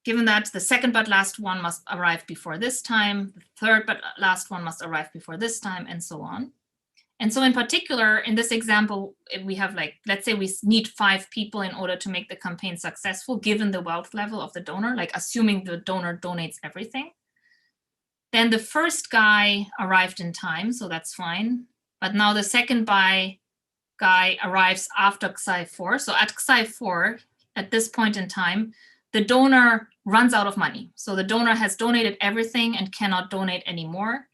given that the second but last one must arrive before this time, the third but last one must arrive before this time, and so on. And so in particular, in this example, we have, like, let's say we need 5 people in order to make the campaign successful, given the wealth level of the donor, like assuming the donor donates everything. Then the first guy arrived in time, so that's fine. But now the second guy arrives after Xi 4. So at Xi 4, at this point in time, the donor runs out of money. So the donor has donated everything and cannot donate anymore.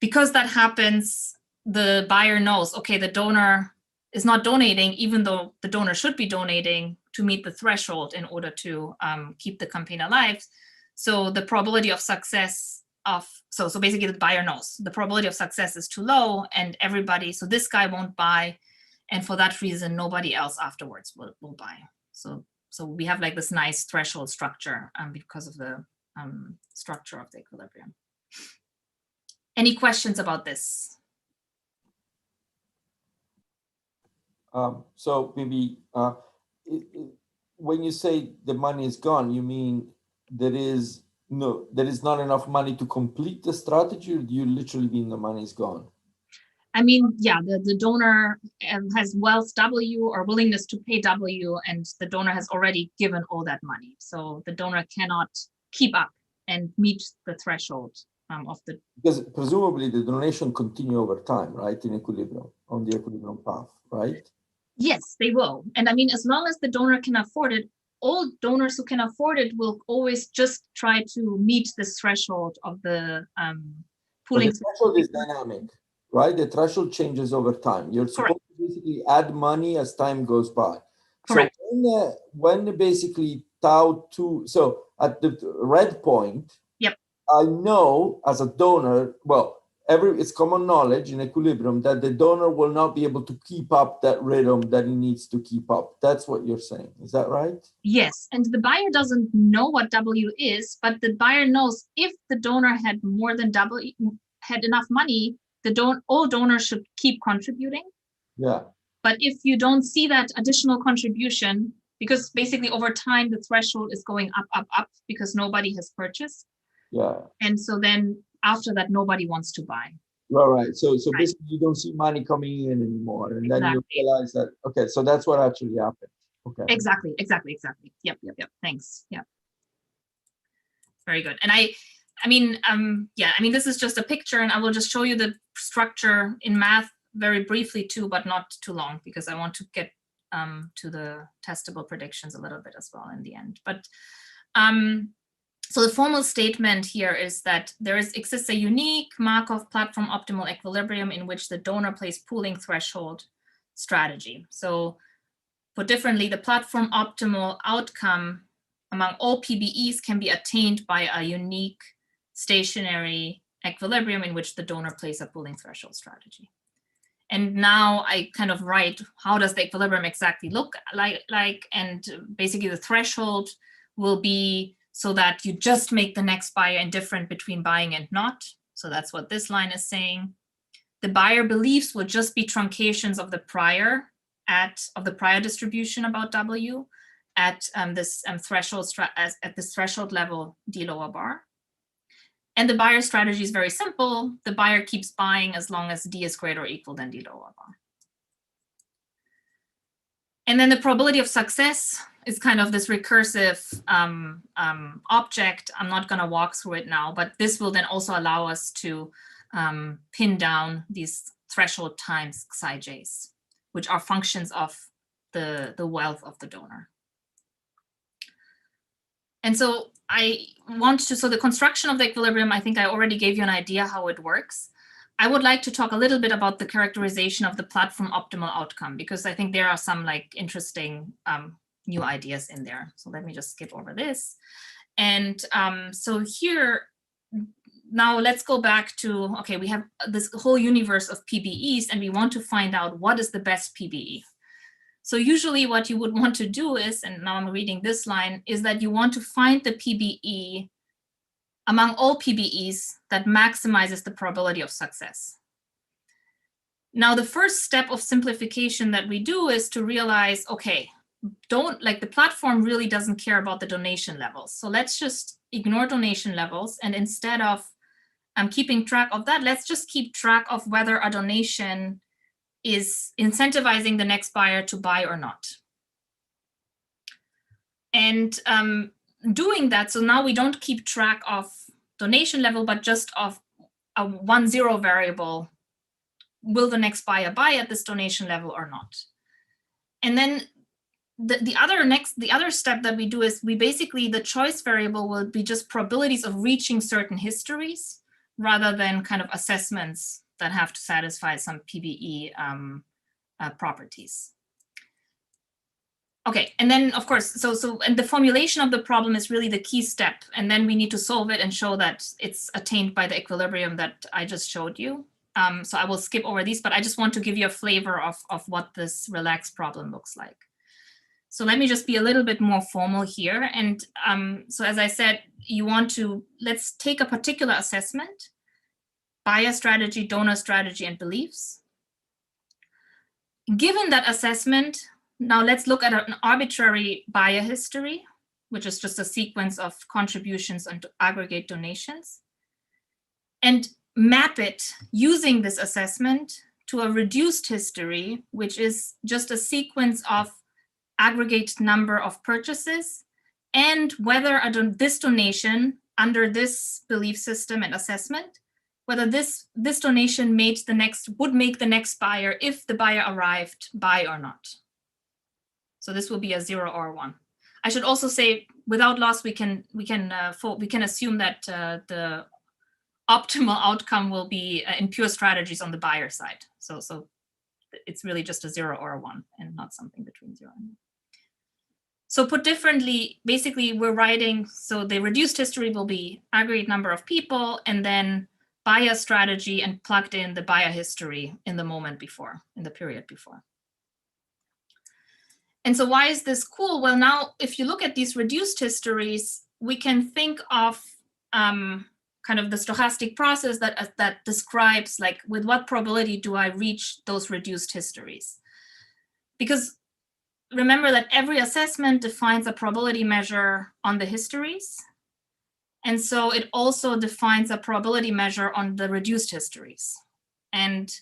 Because that happens, the buyer knows, okay, the donor is not donating, even though the donor should be donating to meet the threshold in order to keep the campaign alive. So the probability of success so basically the buyer knows the probability of success is too low, and everybody, so this guy won't buy, and for that reason, nobody else afterwards will buy. So So we have like this nice threshold structure because of the structure of the equilibrium. Any questions about this? So maybe when you say the money is gone, you mean there is not enough money to complete the strategy, or do you literally mean the money is gone? I mean, yeah, the donor has wealth W or willingness to pay W, and the donor has already given all that money. So the donor cannot keep up and meet the threshold of the. Because presumably the donation continue over time, right? In equilibrium, on the equilibrium path, right? Yes, they will. And I mean, as long as the donor can afford it, all donors who can afford it will always just try to meet this threshold of the pooling. But the threshold is dynamic, right? The threshold changes over time. You're supposed to basically add money as time goes by. Correct. So when basically tau 2, so at the red point, yep, I know as a donor, well, it's common knowledge in equilibrium that the donor will not be able to keep up that rhythm that he needs to keep up. That's what you're saying. Is that right? Yes. And the buyer doesn't know what W is, but the buyer knows if the donor had more than W, had enough money, all donors should keep contributing. Yeah. But if you don't see that additional contribution, because basically over time the threshold is going up because nobody has purchased. Yeah. And so then after that, nobody wants to buy. All right. So basically you don't see money coming in anymore. And then you realize that, okay, so that's what actually happened. Okay. Exactly. Yep. Thanks. Yeah. Very good. And I mean, this is just a picture, and I will just show you the structure in math very briefly too, but not too long, because I want to get to the testable predictions a little bit as well in the end. But so the formal statement here is that exists a unique Markov platform optimal equilibrium in which the donor plays pooling threshold strategy. So put differently, the platform optimal outcome among all PBEs can be attained by a unique stationary equilibrium in which the donor plays a pooling threshold strategy. And now I kind of write, how does the equilibrium exactly look like? And basically the threshold will be so that you just make the next buyer indifferent between buying and not. So that's what this line is saying. The buyer beliefs will just be truncations of the prior distribution about W at this threshold level D lower bar. And the buyer strategy is very simple. The buyer keeps buying as long as D is greater or equal than D lower bar. And then the probability of success is kind of this recursive object. I'm not going to walk through it now, but this will then also allow us to pin down these threshold times psi j's, which are functions of the wealth of the donor. And so so the construction of the equilibrium, I think I already gave you an idea how it works. I would like to talk a little bit about the characterization of the platform optimal outcome, because I think there are some interesting new ideas in there. So let me just skip over this. And so here, now let's go back to, okay, we have this whole universe of PBEs, and we want to find out what is the best PBE. So usually what you would want to do is, and now I'm reading this line, is that you want to find the PBE among all PBEs that maximizes the probability of success. Now, the first step of simplification that we do is to realize, okay, the platform really doesn't care about the donation levels. So let's just ignore donation levels. And instead of keeping track of that, let's just keep track of whether a donation is incentivizing the next buyer to buy or not. And doing that, so now we don't keep track of donation level, but just of a 1-0 variable. Will the next buyer buy at this donation level or not? And then the other step that we do is the choice variable will be just probabilities of reaching certain histories rather than kind of assessments that have to satisfy some PBE properties. Okay, and then of course, and the formulation of the problem is really the key step, and then we need to solve it and show that it's attained by the equilibrium that I just showed you. So I will skip over these, but I just want to give you a flavor of what this relaxed problem looks like. So let me just be a little bit more formal here. And so as I said, let's take a particular assessment, buyer strategy, donor strategy, and beliefs. Given that assessment, now let's look at an arbitrary buyer history, which is just a sequence of contributions and aggregate donations, and map it using this assessment to a reduced history, which is just a sequence of aggregate number of purchases and whether this donation under this belief system and assessment, whether this donation would make the next buyer if the buyer arrived buy or not. So this will be a 0 or a 1. I should also say, without loss, we can assume that the optimal outcome will be in pure strategies on the buyer side. So it's really just a 0 or a 1 and not something between 0 and 1. So put differently, basically we're writing, so the reduced history will be aggregate number of people and then buyer strategy and plugged in the buyer history in the moment before, in the period before. And so why is this cool? Well, now if you look at these reduced histories, we can think of kind of the stochastic process that describes like with what probability do I reach those reduced histories? Because remember that every assessment defines a probability measure on the histories. And so it also defines a probability measure on the reduced histories. And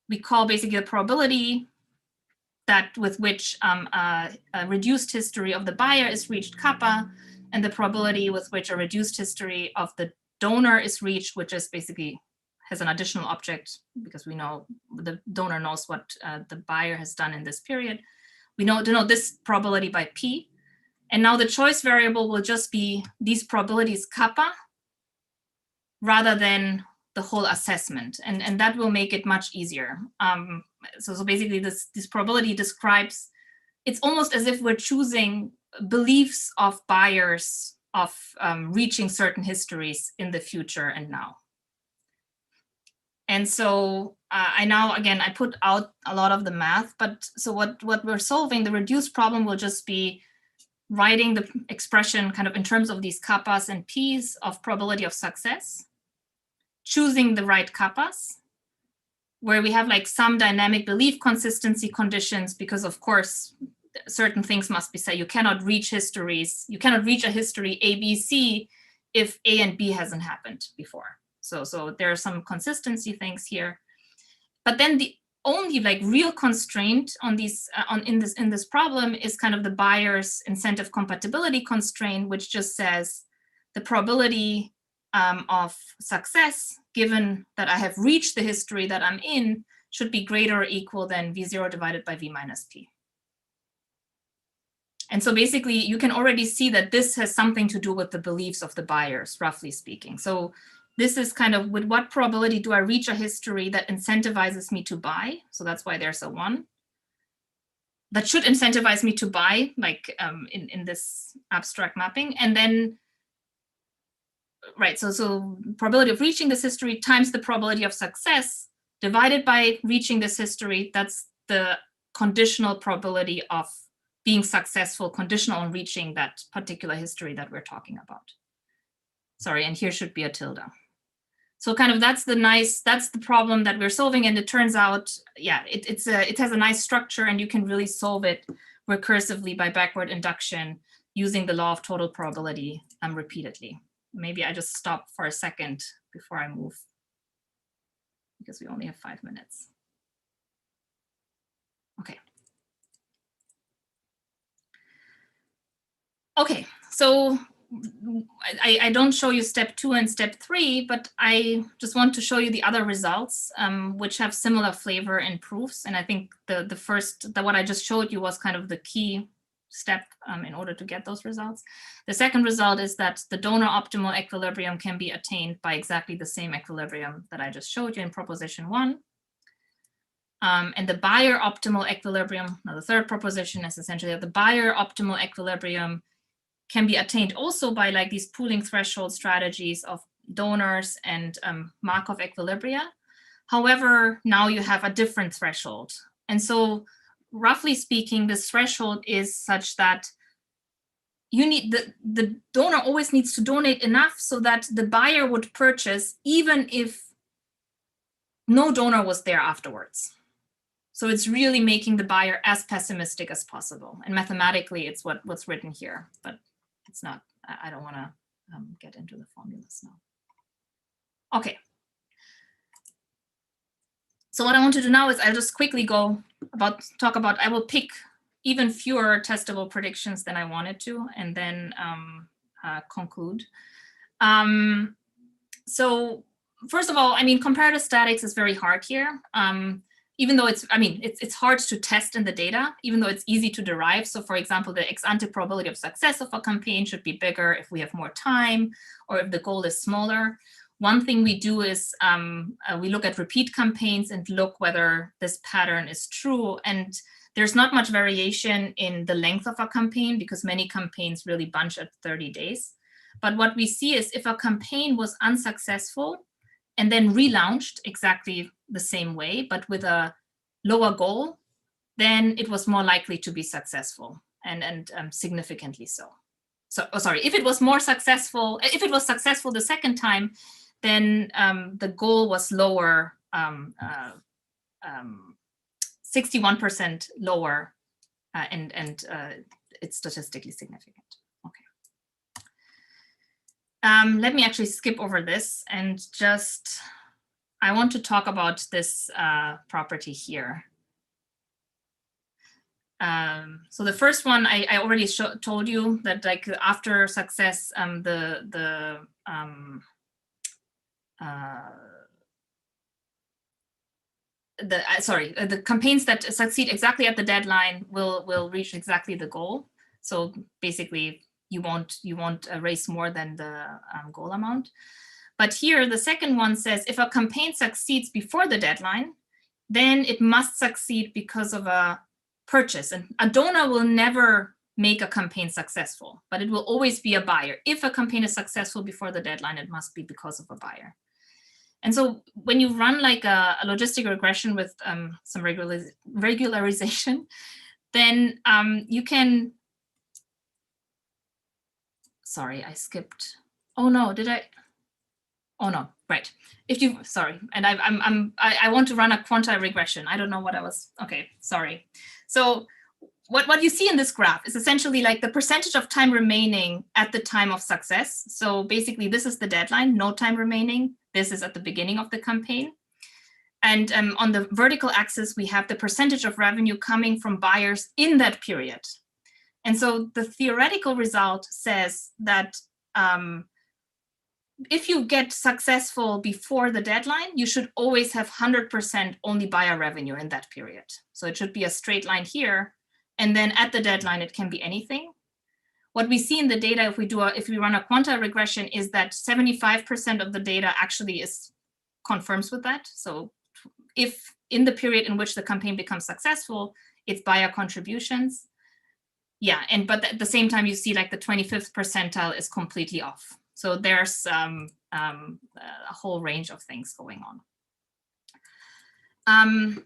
we call basically the probability that with which a reduced history of the buyer is reached kappa, and the probability with which a reduced history of the donor is reached, which is basically has an additional object because we know the donor knows what the buyer has done in this period. We know this probability by P. And now the choice variable will just be these probabilities kappa rather than the whole assessment. And that will make it much easier. So basically this probability describes, it's almost as if we're choosing beliefs of buyers of reaching certain histories in the future and now. And so I put out a lot of the math, but so what we're solving, the reduced problem will just be writing the expression kind of in terms of these kappas and p's of probability of success, choosing the right kappas, where we have like some dynamic belief consistency conditions, because of course, certain things must be said. You cannot reach histories. You cannot reach a history A, B, C if A and B hasn't happened before. So there are some consistency things here. But then the only like real constraint on these in this problem is kind of the buyer's incentive compatibility constraint, which just says the probability of success, given that I have reached the history that I'm in, should be greater or equal than V0 divided by V minus P. And so basically you can already see that this has something to do with the beliefs of the buyers, roughly speaking. So this is kind of with what probability do I reach a history that incentivizes me to buy? So that's why there's a 1. That should incentivize me to buy, like in this abstract mapping. And then, right, so probability of reaching this history times the probability of success divided by reaching this history. That's the conditional probability of being successful, conditional on reaching that particular history that we're talking about. Sorry, and here should be a tilde. So kind of that's the problem that we're solving. And it turns out, yeah, it has a nice structure and you can really solve it recursively by backward induction using the law of total probability repeatedly. Maybe I just stop for a second before I move because we only have 5 minutes. Okay. Okay, so I don't show you step 2 and step 3, but I just want to show you the other results, which have similar flavor and proofs. And I think what I just showed you was kind of the key step in order to get those results. The second result is that the donor optimal equilibrium can be attained by exactly the same equilibrium that I just showed you in proposition 1. And the buyer optimal equilibrium, now the third proposition is essentially that the buyer optimal equilibrium can be attained also by like these pooling threshold strategies of donors and Markov equilibria. However, now you have a different threshold. And so roughly speaking, this threshold is such that you need the donor always needs to donate enough so that the buyer would purchase even if no donor was there afterwards. So it's really making the buyer as pessimistic as possible. And mathematically, it's what's written here, but it's not, I don't want to get into the formulas now. Okay. So what I want to do now is I'll just quickly talk about, I will pick even fewer testable predictions than I wanted to, and then conclude. So first of all, I mean, comparative statics is very hard here. Even though it's hard to test in the data, even though it's easy to derive. So for example, the ex-ante probability of success of a campaign should be bigger if we have more time or if the goal is smaller. One thing we do is we look at repeat campaigns and look whether this pattern is true. And there's not much variation in the length of a campaign because many campaigns really bunch at 30 days. But what we see is if a campaign was unsuccessful and then relaunched exactly the same way, but with a lower goal, then it was more likely to be successful and significantly so. So, if it was more successful, if it was successful the second time, then the goal was lower, 61% lower, and it's statistically significant. Okay. Let me actually skip over this and just, I want to talk about this property here. So the first one, I already told you that like after success, the campaigns that succeed exactly at the deadline will reach exactly the goal. So basically, you won't raise more than the goal amount. But here, the second one says if a campaign succeeds before the deadline, then it must succeed because of a purchase. And a donor will never make a campaign successful, but it will always be a buyer. If a campaign is successful before the deadline, it must be because of a buyer. And so when you run like a logistic regression with some regularization, then you can, sorry, I skipped. Oh no, did I? Oh no, right. If you, sorry, and I want to run a quantile regression. I don't know what I was, okay, sorry. So what you see in this graph is essentially like the percentage of time remaining at the time of success. So basically this is the deadline, no time remaining. This is at the beginning of the campaign. And on the vertical axis, we have the percentage of revenue coming from buyers in that period. And so the theoretical result says that if you get successful before the deadline, you should always have 100% only buyer revenue in that period. So it should be a straight line here. And then at the deadline, it can be anything. What we see in the data, if we run a quantile regression, is that 75% of the data actually confirms with that. So if in the period in which the campaign becomes successful, it's buyer contributions. Yeah, but at the same time, you see like the 25th percentile is completely off. So there's a whole range of things going on.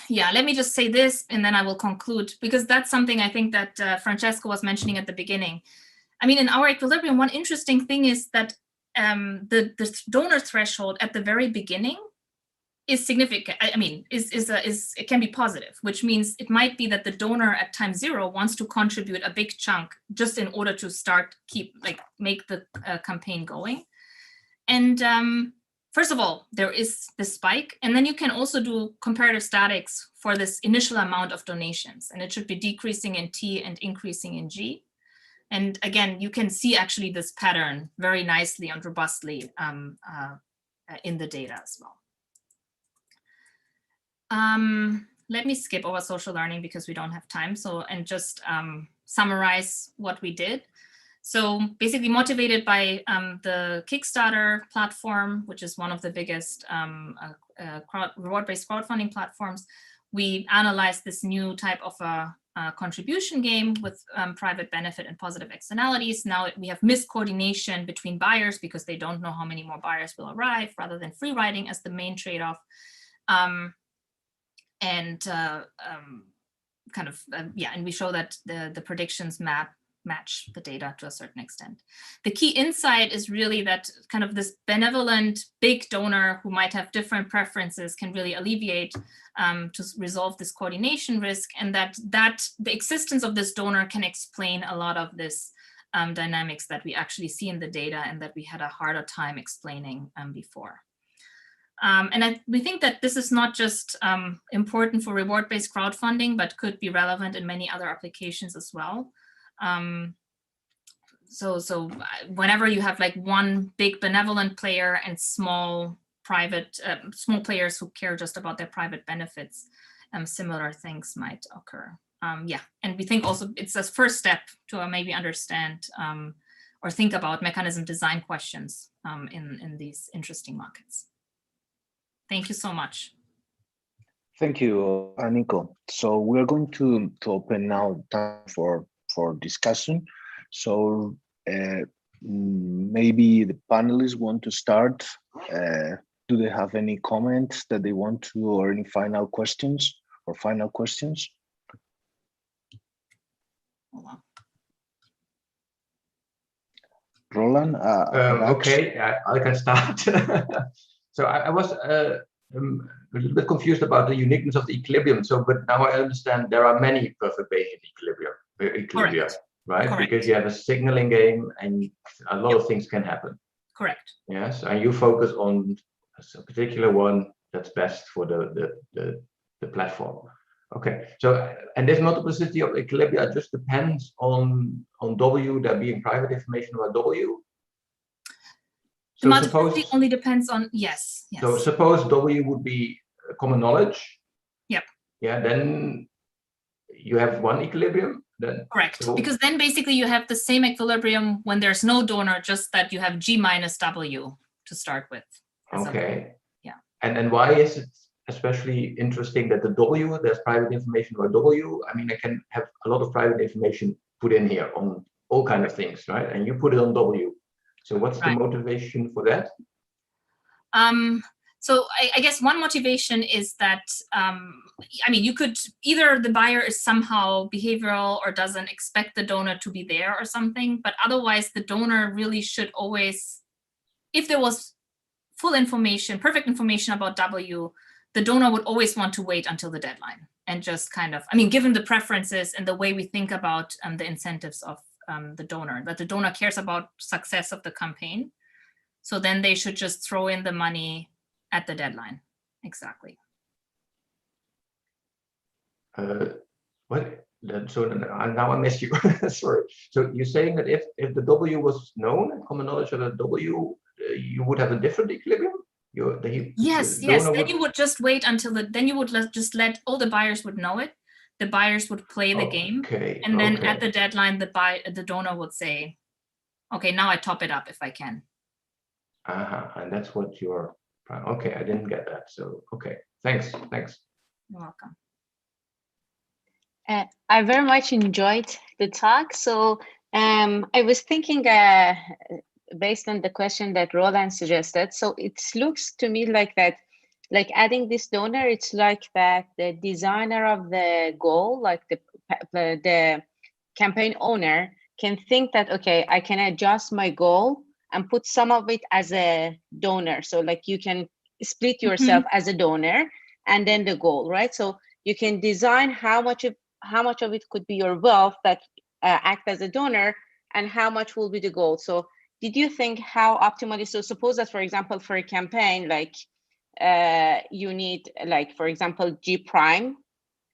Yeah, let me just say this and then I will conclude, because that's something I think that Francesco was mentioning at the beginning. I mean, in our equilibrium, one interesting thing is that the donor threshold at the very beginning is significant. I mean, it can be positive, which means it might be that the donor at time 0 wants to contribute a big chunk just in order to make the campaign going. And first of all, there is this spike, and then you can also do comparative statics for this initial amount of donations, and it should be decreasing in T and increasing in G. And again, you can see actually this pattern very nicely and robustly in the data as well. Let me skip over social learning because we don't have time. So, and just summarize what we did. So basically motivated by the Kickstarter platform, which is one of the biggest reward-based crowdfunding platforms, we analyzed this new type of a contribution game with private benefit and positive externalities. Now we have miscoordination between buyers because they don't know how many more buyers will arrive, rather than free riding as the main trade-off. and and we show that the predictions match the data to a certain extent. The key insight is really that kind of this benevolent big donor who might have different preferences can really alleviate to resolve this coordination risk, and that the existence of this donor can explain a lot of this dynamics that we actually see in the data and that we had a harder time explaining before. We think that this is not just important for reward-based crowdfunding, but could be relevant in many other applications as well. So whenever you have like one big benevolent player and small players who care just about their private benefits, similar things might occur. And we think also it's a first step to maybe understand or think about mechanism design questions in these interesting markets. Thank you so much. Thank you, Aniko. So we're going to open now time for discussion. So maybe the panelists want to start. Do they have any comments that they want to, or any final questions? Roland? Okay, I can start. So I was a little bit confused about the uniqueness of the equilibrium. So, but now I understand there are many perfect Bayesian equilibria, right? Correct. Because you have a signaling game and a lot of things can happen. Correct. Yes, and you focus on a particular one that's best for the platform. Okay, so and this multiplicity of equilibria just depends on W, there being private information about W. So the multiplicity only depends on, yes. So suppose W would be common knowledge. Yep. Yeah, then you have one equilibrium. Then correct, because then basically you have the same equilibrium when there's no donor, just that you have G minus W to start with. Okay. Yeah. And why is it especially interesting that the W, there's private information about W? I mean, I can have a lot of private information put in here on all kinds of things, right? And you put it on W. So what's the motivation for that? So I guess one motivation is that, I mean, you could either the buyer is somehow behavioral or doesn't expect the donor to be there or something, but otherwise the donor really should always, if there was full information, perfect information about W, the donor would always want to wait until the deadline and just kind of, I mean, given the preferences and the way we think about the incentives of the donor, that the donor cares about success of the campaign. So then they should just throw in the money at the deadline. Exactly. What? So now I missed you. Sorry. So you're saying that if the W was known, common knowledge of the W, you would have a different equilibrium? Yes. Then you would just wait until then you would just let all the buyers would know it. The buyers would play the game, and then at the deadline, the donor would say, "Okay, now I top it up if I can." And that's what you're. Okay, I didn't get that. So okay, thanks. You're welcome. I very much enjoyed the talk. So I was thinking, based on the question that Roland suggested, so it looks to me like that. Like adding this donor, it's like that the designer of the goal, like the campaign owner, can think that, okay, I can adjust my goal and put some of it as a donor. So like you can split yourself as a donor and then the goal, right? So you can design how much of it could be your wealth that act as a donor and how much will be the goal. So did you think how optimally, so suppose that, for example, for a campaign, like you need, like, for example, G prime.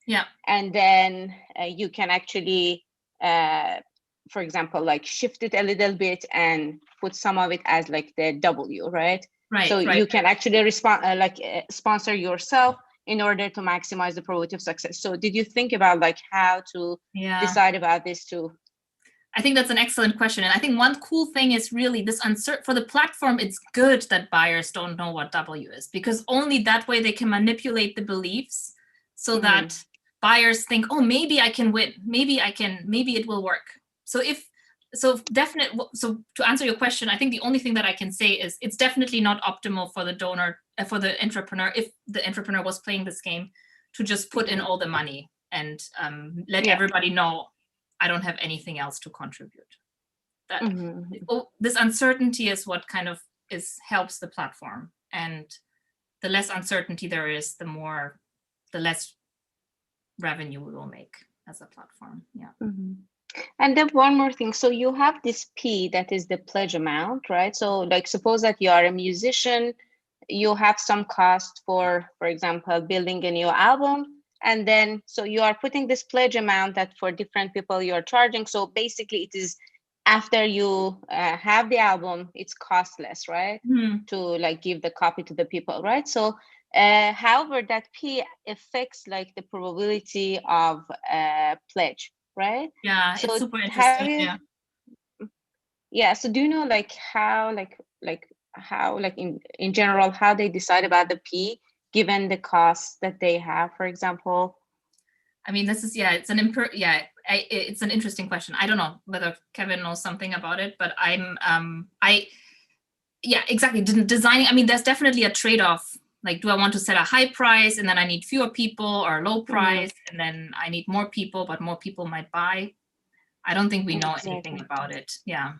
Yeah. And then you can actually, for example, like shift it a little bit and put some of it as like the W, right? Right. So you can actually respond, sponsor yourself in order to maximize the probability of success. So did you think about like how to decide about this too? I think that's an excellent question. And I think one cool thing is really this uncertain for the platform. It's good that buyers don't know what W is, because only that way they can manipulate the beliefs so that buyers think, oh, maybe I can win. Maybe it will work. So to answer your question, I think the only thing that I can say is it's definitely not optimal for the donor, for the entrepreneur, if the entrepreneur was playing this game, to just put in all the money and let everybody know I don't have anything else to contribute. That this uncertainty is what kind of helps the platform, and the less uncertainty there is, the less revenue we will make as a platform. Yeah. And then one more thing. So you have this P that is the pledge amount, right? So like suppose that you are a musician, you have some cost for example, building a new album. And then, so you are putting this pledge amount that for different people you're charging. So basically it is after you have the album, it's costless, right? To like give the copy to the people, right? So however, that P affects like the probability of pledge, right? Yeah, so it's super interesting. So do you know like how in general how they decide about the P given the costs that they have, for example? I mean, this is it's an interesting question. I don't know whether Kevin knows something about it, but exactly. Designing, I mean, there's definitely a trade-off. Like, do I want to set a high price and then I need fewer people, or low price and then I need more people, but more people might buy? I don't think we know anything about it. Yeah.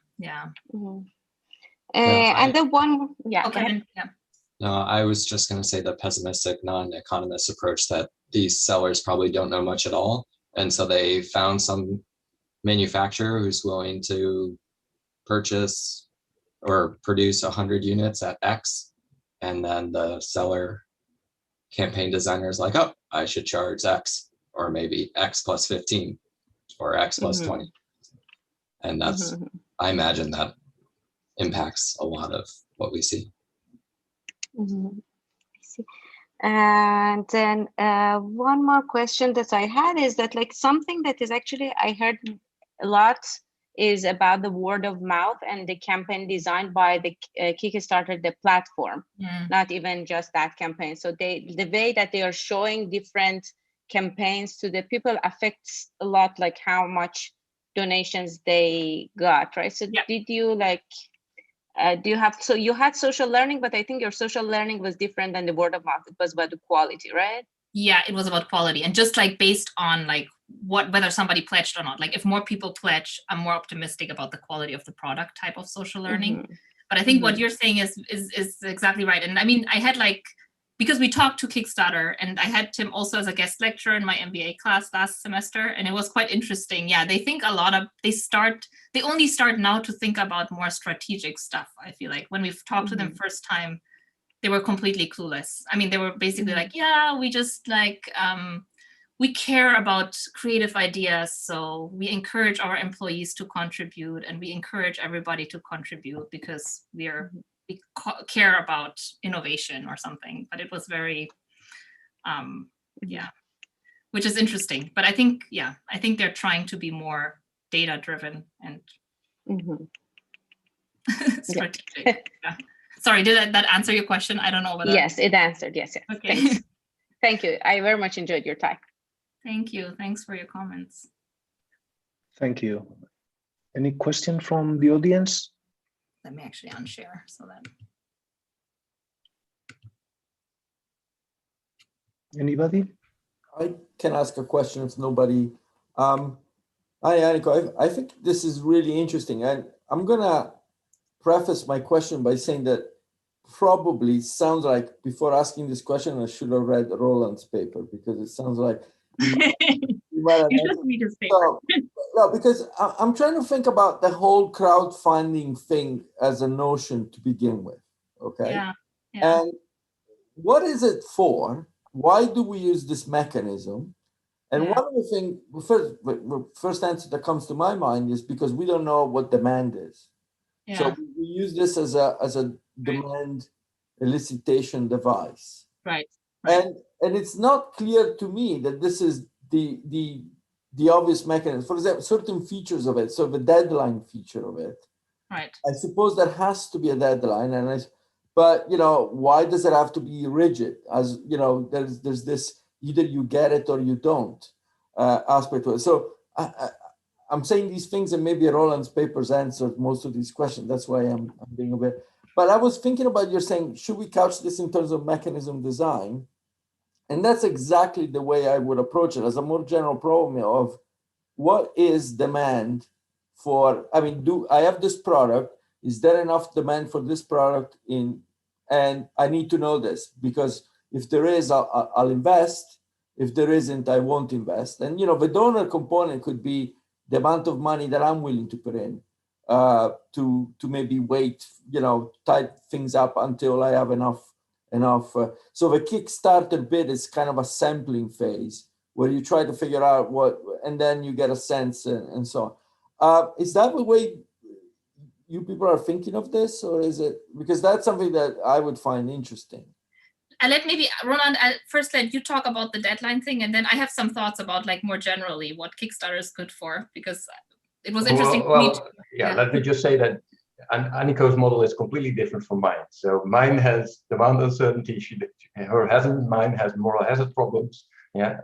And the one, Kevin, No, I was just going to say the pessimistic non-economist approach that these sellers probably don't know much at all. And so they found some manufacturer who's willing to purchase or produce 100 units at X. And then the seller campaign designer is like, oh, I should charge X, or maybe X plus 15 or X plus 20. And that's, I imagine that impacts a lot of what we see. And then one more question that I had is that like something that is actually I heard a lot is about the word of mouth and the campaign designed by the Kickstarter, the platform, not even just that campaign. So the way that they are showing different campaigns to the people affects a lot, like how much donations they got, right? So did you like, do you have, so you had social learning, but I think your social learning was different than the word of mouth. It was about the quality, right? Yeah, it was about quality, and just like based on like whether somebody pledged or not. Like if more people pledge, I'm more optimistic about the quality of the product type of social learning. But I think what you're saying is exactly right. And I mean, I had like, because we talked to Kickstarter, and I had Tim also as a guest lecturer in my MBA class last semester, and it was quite interesting. Yeah, they think they only start now to think about more strategic stuff. I feel like when we've talked to them first time, they were completely clueless. I mean, they were basically like, yeah, we just like, we care about creative ideas. So we encourage our employees to contribute, and we encourage everybody to contribute because we care about innovation or something. But it was very, which is interesting. But I think they're trying to be more data driven and strategic. Sorry, did that answer your question? I don't know whether. Yes, it answered. Yes. Okay. Thanks. Thank you. I very much enjoyed your talk. Thank you. Thanks for your comments. Thank you. Any question from the audience? Let me actually unshare so that. Anybody? I can ask a question if nobody. Hi, Aniko. I think this is really interesting, and I'm gonna preface my question by saying that probably sounds like before asking this question, I should have read Roland's paper, because it sounds like you might have. You should read his paper. No, because I'm trying to think about the whole crowdfunding thing as a notion to begin with. Okay. Yeah. And what is it for? Why do we use this mechanism? And one of the things, first answer that comes to my mind is because we don't know what demand is. Yeah. So we use this as a demand elicitation device. Right. And it's not clear to me that this is the obvious mechanism. For example, certain features of it, so the deadline feature of it. Right. I suppose there has to be a deadline, but why does it have to be rigid? As you know, there's this either you get it or you don't aspect to it. So I'm saying these things, and maybe Roland's papers answered most of these questions. That's why I'm being a bit. But I was thinking about, you're saying, should we couch this in terms of mechanism design? And that's exactly the way I would approach it, as a more general problem of what is demand for, I mean, do I have this product? Is there enough demand for this product and I need to know this, because if there is, I'll invest. If there isn't, I won't invest. And, the donor component could be the amount of money that I'm willing to put in to maybe wait, tie things up until I have enough. So the Kickstarter bit is kind of a sampling phase where you try to figure out what, and then you get a sense and so on. Is that the way you people are thinking of this, or is it, because that's something that I would find interesting? And Roland, first let you talk about the deadline thing, and then I have some thoughts about like more generally what Kickstarter is good for, because it was interesting to me. Yeah, let me just say that Aniko's model is completely different from mine. So mine has demand uncertainty. Her hasn't. Mine has moral hazard problems. Yeah,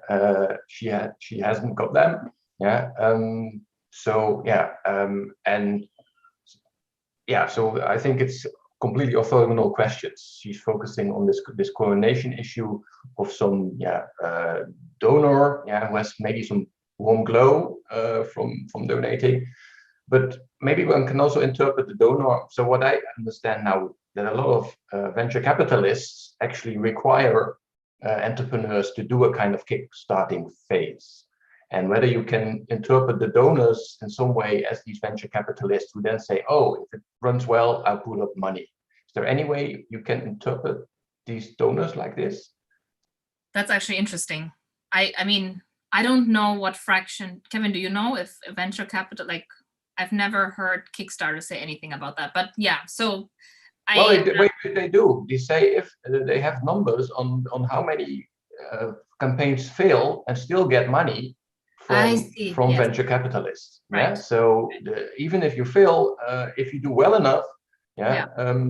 she hasn't got them. Yeah. So I think it's completely orthogonal questions. She's focusing on this coordination issue of some donor who has maybe some warm glow from donating. But maybe one can also interpret the donor. So what I understand now, that a lot of venture capitalists actually require entrepreneurs to do a kind of kickstarting phase. And whether you can interpret the donors in some way as these venture capitalists who then say, oh, if it runs well, I'll put up money. Is there any way you can interpret these donors like this? That's actually interesting. I mean, I don't know what fraction, Kevin, do you know if venture capital, like, I've never heard Kickstarter say anything about that, but yeah, so they do. They say if they have numbers on how many campaigns fail and still get money from venture capitalists. Right. Yeah, so even if you fail, if you do well enough,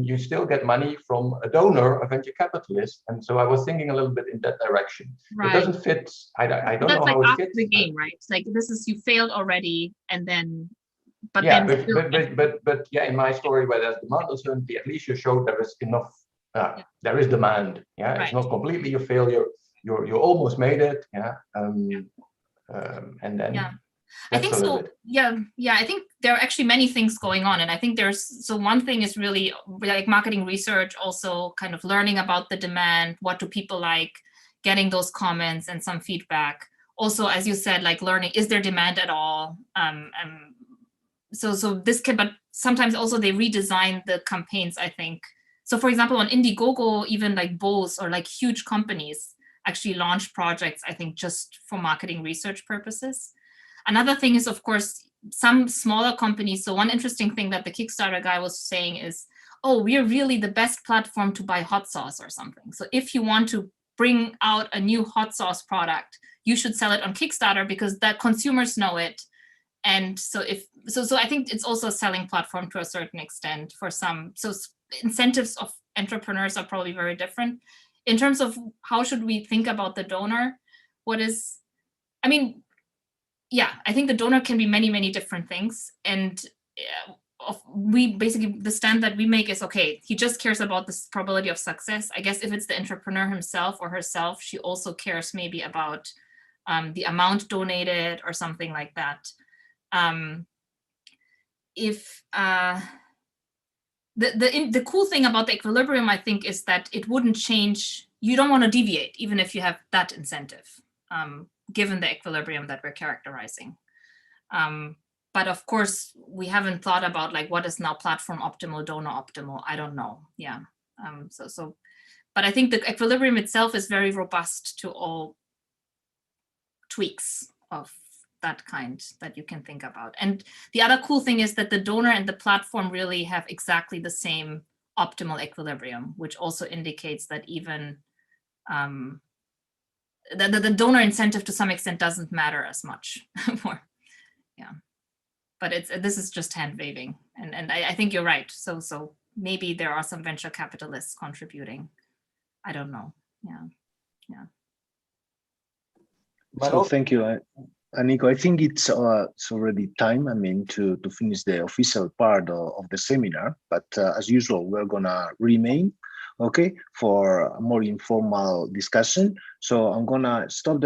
you still get money from a donor, a venture capitalist. And so I was thinking a little bit in that direction. Right. It doesn't fit. I don't know how it fits. The game, right? It's like this is, you failed already, and then. But in my story where there's demand uncertainty, at least you showed there is enough. There is demand. Yeah, right. It's not completely a failure. You almost made it. Yeah, and then. Yeah. I think so. Yeah. I think there are actually many things going on, and I think one thing is really like marketing research, also kind of learning about the demand. What do people like? Getting those comments and some feedback. Also, as you said, like learning, is there demand at all? So this can, but sometimes also they redesign the campaigns, I think. So for example, on Indiegogo, even like Bose or like huge companies actually launch projects, I think, just for marketing research purposes. Another thing is, of course, some smaller companies. So one interesting thing that the Kickstarter guy was saying is, oh, we're really the best platform to buy hot sauce or something. So if you want to bring out a new hot sauce product, you should sell it on Kickstarter because that consumers know it. And so I think it's also a selling platform to a certain extent for some. So incentives of entrepreneurs are probably very different. In terms of how should we think about the donor, I think the donor can be many, many different things. And the stand that we make is, okay, he just cares about this probability of success. I guess if it's the entrepreneur himself or herself, she also cares maybe about the amount donated or something like that. The cool thing about the equilibrium, I think, is that it wouldn't change. You don't want to deviate, even if you have that incentive, given the equilibrium that we're characterizing. But of course, we haven't thought about like what is now platform optimal, donor optimal. I don't know. Yeah. But I think the equilibrium itself is very robust to all tweaks of that kind that you can think about. And the other cool thing is that the donor and the platform really have exactly the same optimal equilibrium, which also indicates that even the donor incentive to some extent doesn't matter as much more. Yeah, but this is just hand waving, and I think you're right. So maybe there are some venture capitalists contributing. I don't know. Yeah. So thank you, Aniko. I think it's already time, to finish the official part of the seminar, but as usual, we're gonna remain okay, for a more informal discussion. So I'm gonna stop the